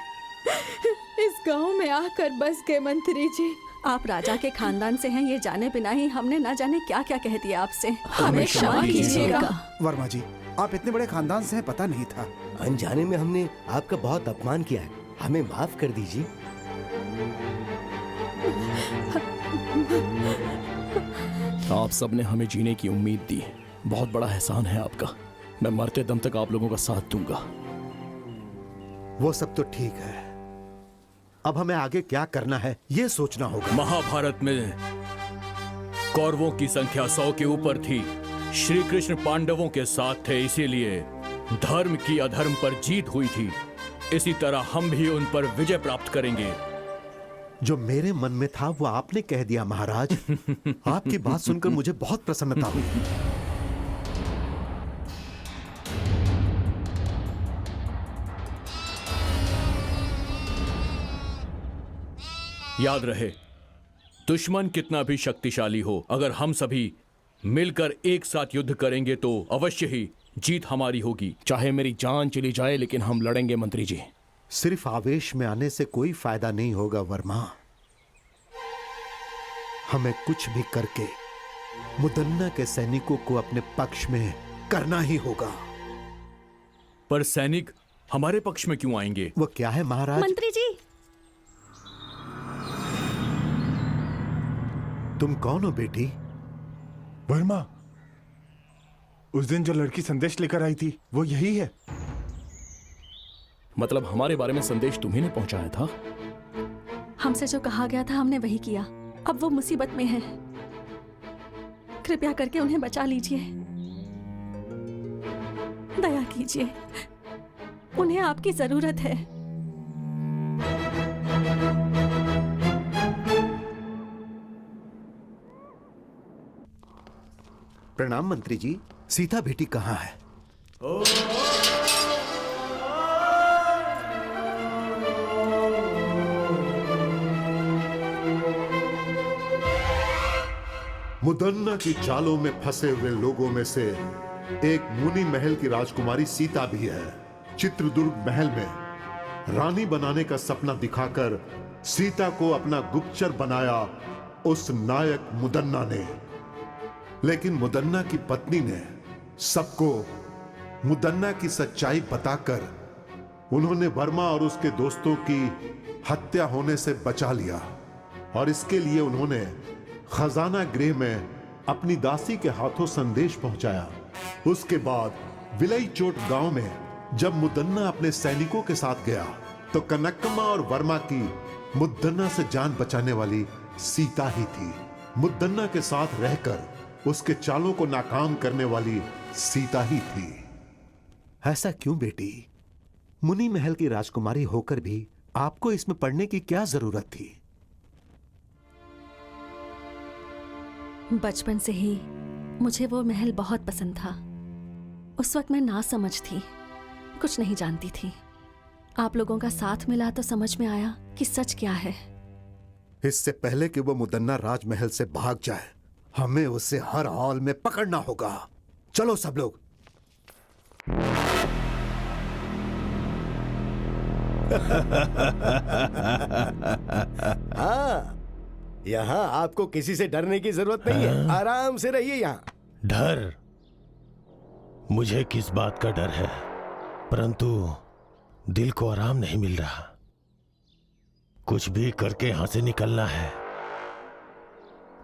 Speaker 1: इस गांव में आकर बस गए। मंत्री जी,
Speaker 14: आप राजा के खानदान से हैं ये जाने बिना ही हमने ना जाने क्या क्या कह दिया आपसे।
Speaker 1: हमें क्षमा कीजिएगा।
Speaker 7: वर्मा जी, आप इतने बड़े खानदान से हैं पता नहीं था।
Speaker 9: अनजाने में हमने आपका बहुत अपमान किया है, हमें माफ कर दीजिए।
Speaker 10: आप सबने हमें जीने की उम्मीद दी, बहुत बड़ा एहसान है आपका। मैं मरते दम तक आप लोगों का साथ दूंगा।
Speaker 5: वो सब तो ठीक है, अब हमें आगे क्या करना है ये सोचना होगा।
Speaker 15: महाभारत में कौरवों की संख्या 100 के ऊपर थी। श्री कृष्ण पांडवों के साथ थे, इसीलिए धर्म की अधर्म पर जीत हुई थी। इसी तरह हम भी उन पर विजय प्राप्त करेंगे।
Speaker 5: जो मेरे मन में था वो आपने कह दिया महाराज। आपकी बात सुनकर मुझे बहुत प्रसन्नता हुई।
Speaker 15: याद रहे, दुश्मन कितना भी शक्तिशाली हो, अगर हम सभी मिलकर एक साथ युद्ध करेंगे तो अवश्य ही जीत हमारी होगी।
Speaker 10: चाहे मेरी जान चली जाए लेकिन हम लड़ेंगे मंत्री जी।
Speaker 5: सिर्फ आवेश में आने से कोई फायदा नहीं होगा वर्मा। हमें कुछ भी करके मुदन्ना के सैनिकों को अपने पक्ष में करना ही होगा।
Speaker 15: पर सैनिक हमारे पक्ष में क्यों आएंगे?
Speaker 5: वो क्या है महाराज?
Speaker 14: मंत्री जी,
Speaker 5: तुम कौन हो बेटी?
Speaker 6: वर्मा, उस दिन जो लड़की संदेश लेकर आई थी वो यही है।
Speaker 10: मतलब हमारे बारे में संदेश तुम्ही ने पहुंचाया था?
Speaker 14: हमसे जो कहा गया था हमने वही किया। अब वो मुसीबत में है, कृपया करके उन्हें बचा लीजिए। दया कीजिए, उन्हें आपकी जरूरत है।
Speaker 5: प्रणाम मंत्री जी, सीता बेटी कहाँ है?
Speaker 13: मुदन्ना की चालों में फंसे हुए लोगों में से एक मुनि महल की राजकुमारी सीता भी है। चित्रदुर्ग महल में रानी बनाने का सपना दिखाकर सीता को अपना गुप्तचर बनाया उस नायक मुदन्ना ने। लेकिन मुदन्ना की पत्नी ने सबको मुदन्ना की सच्चाई बताकर उन्होंने वर्मा और उसके दोस्तों की हत्या होने से बचा लिया। और इसके लिए उन्होंने खजाना गृह में अपनी दासी के हाथों संदेश पहुंचाया। उसके बाद विलई चोट गांव में जब मुदन्ना अपने सैनिकों के साथ गया तो कनकम्मा और वर्मा की मुदन्ना से जान बचाने वाली सीता ही थी। मुदन्ना के साथ रहकर उसके चालों को नाकाम करने वाली सीता ही थी।
Speaker 5: ऐसा क्यों बेटी? मुनि महल की राजकुमारी होकर भी आपको इसमें पढ़ने की क्या जरूरत थी?
Speaker 14: बचपन से ही मुझे वो महल बहुत पसंद था। उस वक्त मैं नासमझ थी, कुछ नहीं जानती थी। आप लोगों का साथ मिला तो समझ में आया कि सच क्या है।
Speaker 5: इससे पहले कि वो मुदन्ना राजमहल से भाग जाए, हमें उसे हर हाल में पकड़ना होगा। चलो सब लोग।
Speaker 9: हाँ, यहाँ आपको किसी से डरने की जरूरत नहीं है। आराम से रहिए यहाँ।
Speaker 11: डर? मुझे किस बात का डर है, परंतु दिल को आराम नहीं मिल रहा। कुछ भी करके यहां से निकलना है।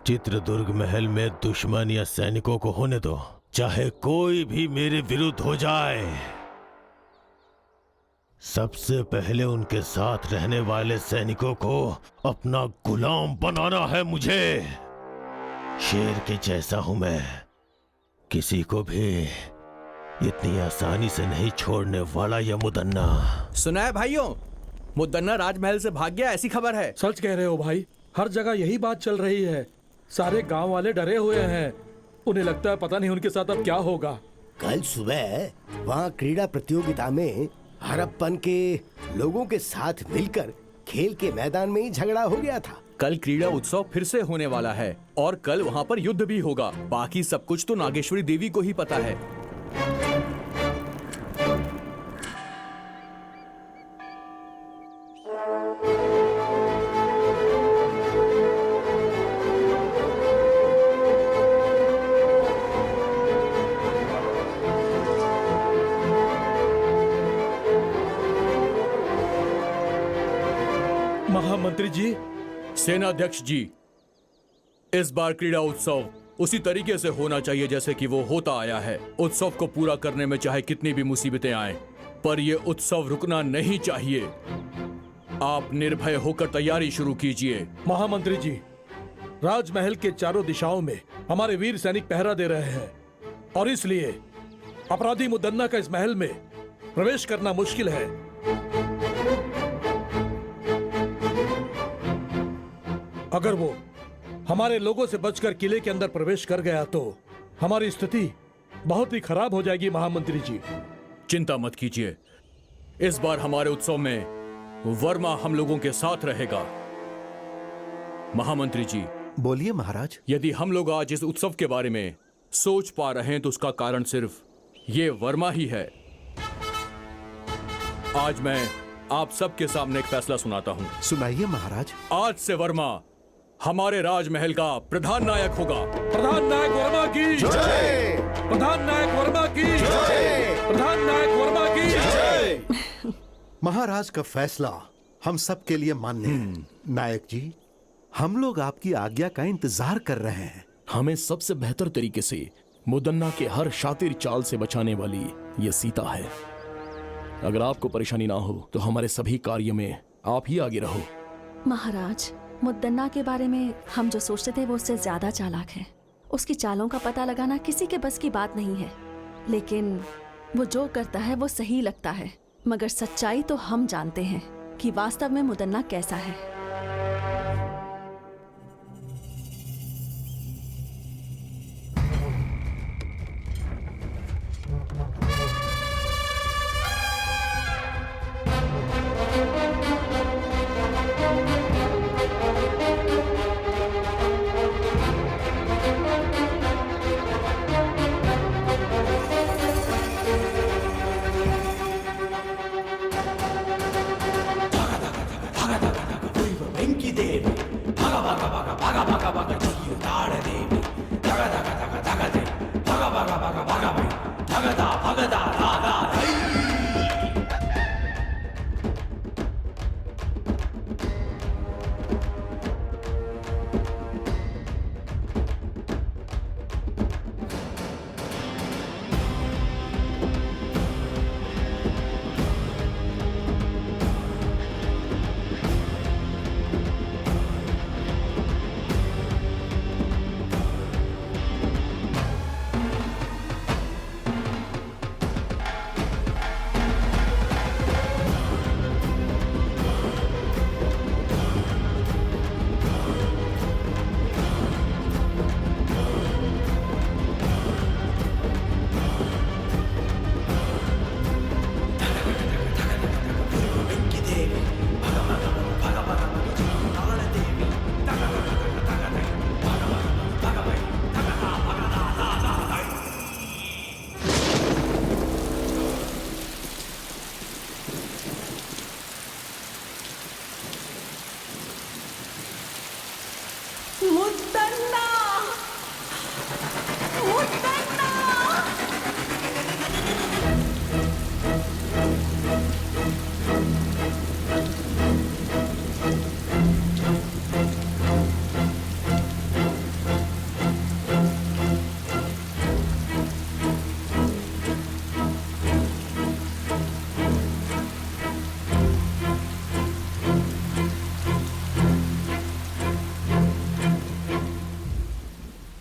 Speaker 11: चित्रदुर्ग महल में दुश्मन या सैनिकों को होने दो, चाहे कोई भी मेरे विरुद्ध हो जाए। सबसे पहले उनके साथ रहने वाले सैनिकों को अपना गुलाम बनाना है मुझे। शेर के जैसा हूं मैं, किसी को भी इतनी आसानी से नहीं छोड़ने वाला यह मुदन्ना।
Speaker 2: सुना है भाइयों, मुदन्ना राजमहल से भाग गया, ऐसी खबर है।
Speaker 8: सच कह रहे हो भाई, हर जगह यही बात चल रही है। सारे गांव वाले डरे हुए हैं। उन्हें लगता है पता नहीं उनके साथ अब क्या होगा।
Speaker 9: कल सुबह वहाँ क्रीड़ा प्रतियोगिता में हड़प्पन के लोगों के साथ मिलकर खेल के मैदान में ही झगड़ा हो गया था।
Speaker 2: कल क्रीड़ा उत्सव फिर से होने वाला है और कल वहाँ पर युद्ध भी होगा। बाकी सब कुछ तो नागेश्वरी देवी को ही पता है।
Speaker 8: महामंत्री जी,
Speaker 15: सेनाध्यक्ष जी, इस बार क्रीड़ा उत्सव उसी तरीके से होना चाहिए जैसे कि वो होता आया है। उत्सव को पूरा करने में चाहे कितनी भी मुसीबतें आएं, पर यह उत्सव रुकना नहीं चाहिए। आप निर्भय होकर तैयारी शुरू कीजिए।
Speaker 8: महामंत्री जी, राजमहल के चारों दिशाओं में हमारे वीर सैनिक पहरा दे रहे हैं और इसलिए अपराधी मुदन्ना का इस महल में प्रवेश करना मुश्किल है। अगर वो हमारे लोगों से बचकर किले के अंदर प्रवेश कर गया तो हमारी स्थिति बहुत ही खराब हो जाएगी। महामंत्री जी,
Speaker 15: चिंता मत कीजिए, इस बार हमारे उत्सव में वर्मा हम लोगों के साथ रहेगा। महामंत्री जी,
Speaker 5: बोलिए महाराज।
Speaker 15: यदि हम लोग आज इस उत्सव के बारे में सोच पा रहे हैं तो उसका कारण सिर्फ ये वर्मा ही है। आज मैं आप सबके सामने एक फैसला सुनाता हूँ।
Speaker 5: सुनाइए महाराज।
Speaker 15: आज से वर्मा हमारे राजमहल का प्रधान नायक होगा।
Speaker 8: प्रधान नायक वर्मा की जय। प्रधान नायक वर्मा की जय। प्रधान नायक वर्मा की जय।
Speaker 5: महाराज का फैसला हम सब के लिए मान्य है। नायक जी, हम लोग आपकी आज्ञा का इंतजार कर रहे हैं।
Speaker 10: हमें सबसे बेहतर तरीके से मुदन्ना के हर शातिर चाल से बचाने वाली ये सीता है। अगर आपको परेशानी ना हो तो हमारे सभी कार्य में आप ही आगे रहो।
Speaker 14: महाराज, मुदन्ना के बारे में हम जो सोचते थे वो उससे ज्यादा चालाक है। उसकी चालों का पता लगाना किसी के बस की बात नहीं है, लेकिन वो जो करता है वो सही लगता है। मगर सच्चाई तो हम जानते हैं कि वास्तव में मुदन्ना कैसा है।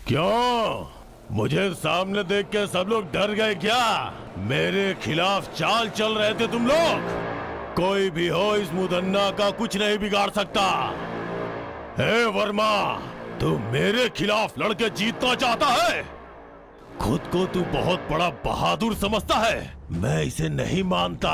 Speaker 11: क्यों? मुझे सामने देख के सब लोग डर गए क्या? मेरे खिलाफ चाल चल रहे थे तुम लोग? कोई भी हो, इस मुदन्ना का कुछ नहीं बिगाड़ सकता। हे वर्मा, तू मेरे खिलाफ लड़के जीतना चाहता है? खुद को तू बहुत बड़ा बहादुर समझता है। मैं इसे नहीं मानता।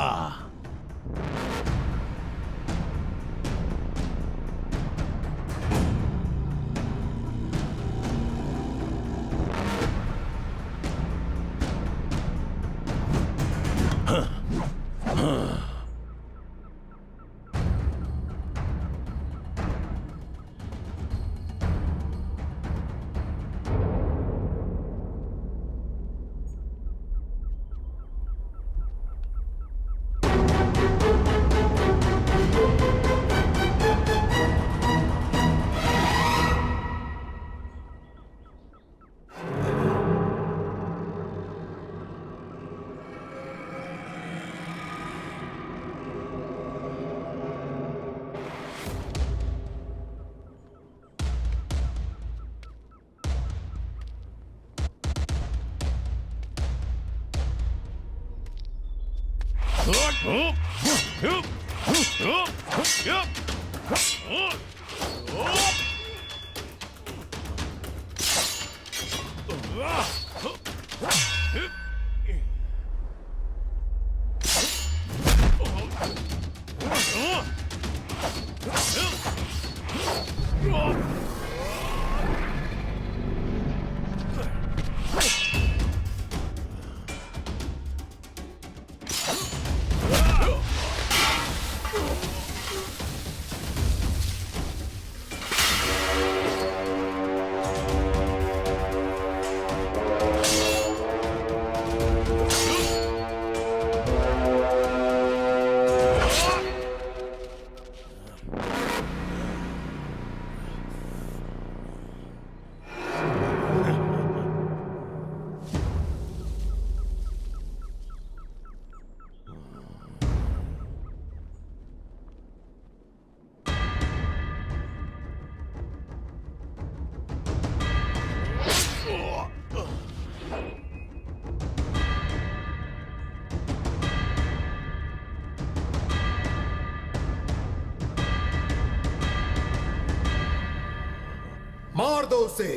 Speaker 13: मार दो उसे।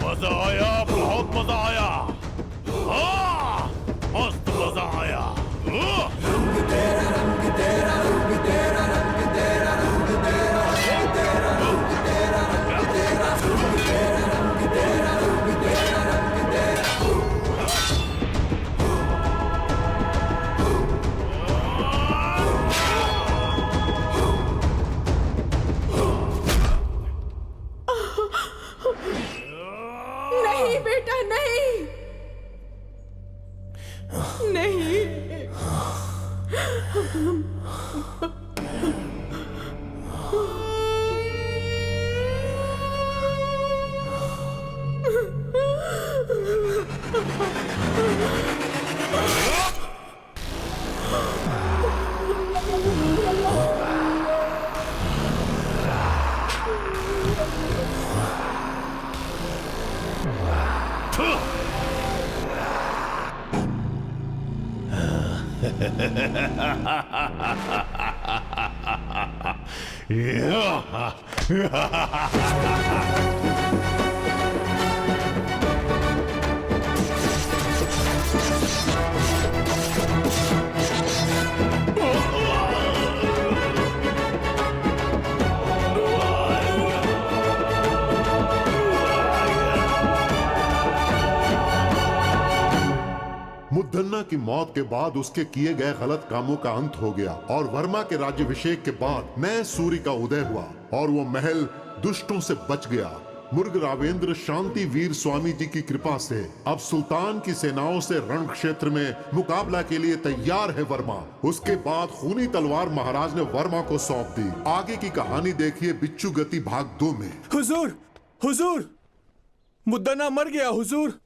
Speaker 11: मजा आया, बहुत मजा आया। हाँ, मस्त मजा आया।
Speaker 1: नहीं बेटा, नहीं नहीं।
Speaker 13: की मौत के बाद उसके किए गए गलत कामों का अंत हो गया और वर्मा के राज्याभिषेक के बाद नए सूर्य का उदय हुआ और वो महल दुष्टों से बच गया। मुर्ग रावेंद्र शांति वीर स्वामी जी की कृपा से अब सुल्तान की सेनाओं से रण क्षेत्र में मुकाबला के लिए तैयार है वर्मा। उसके बाद खूनी तलवार महाराज ने वर्मा को सौंप दी। आगे की कहानी देखिए बिच्छू गति भाग 2 में।
Speaker 15: हुजूर, हुजूर, मुद्दना मर गया हुजूर।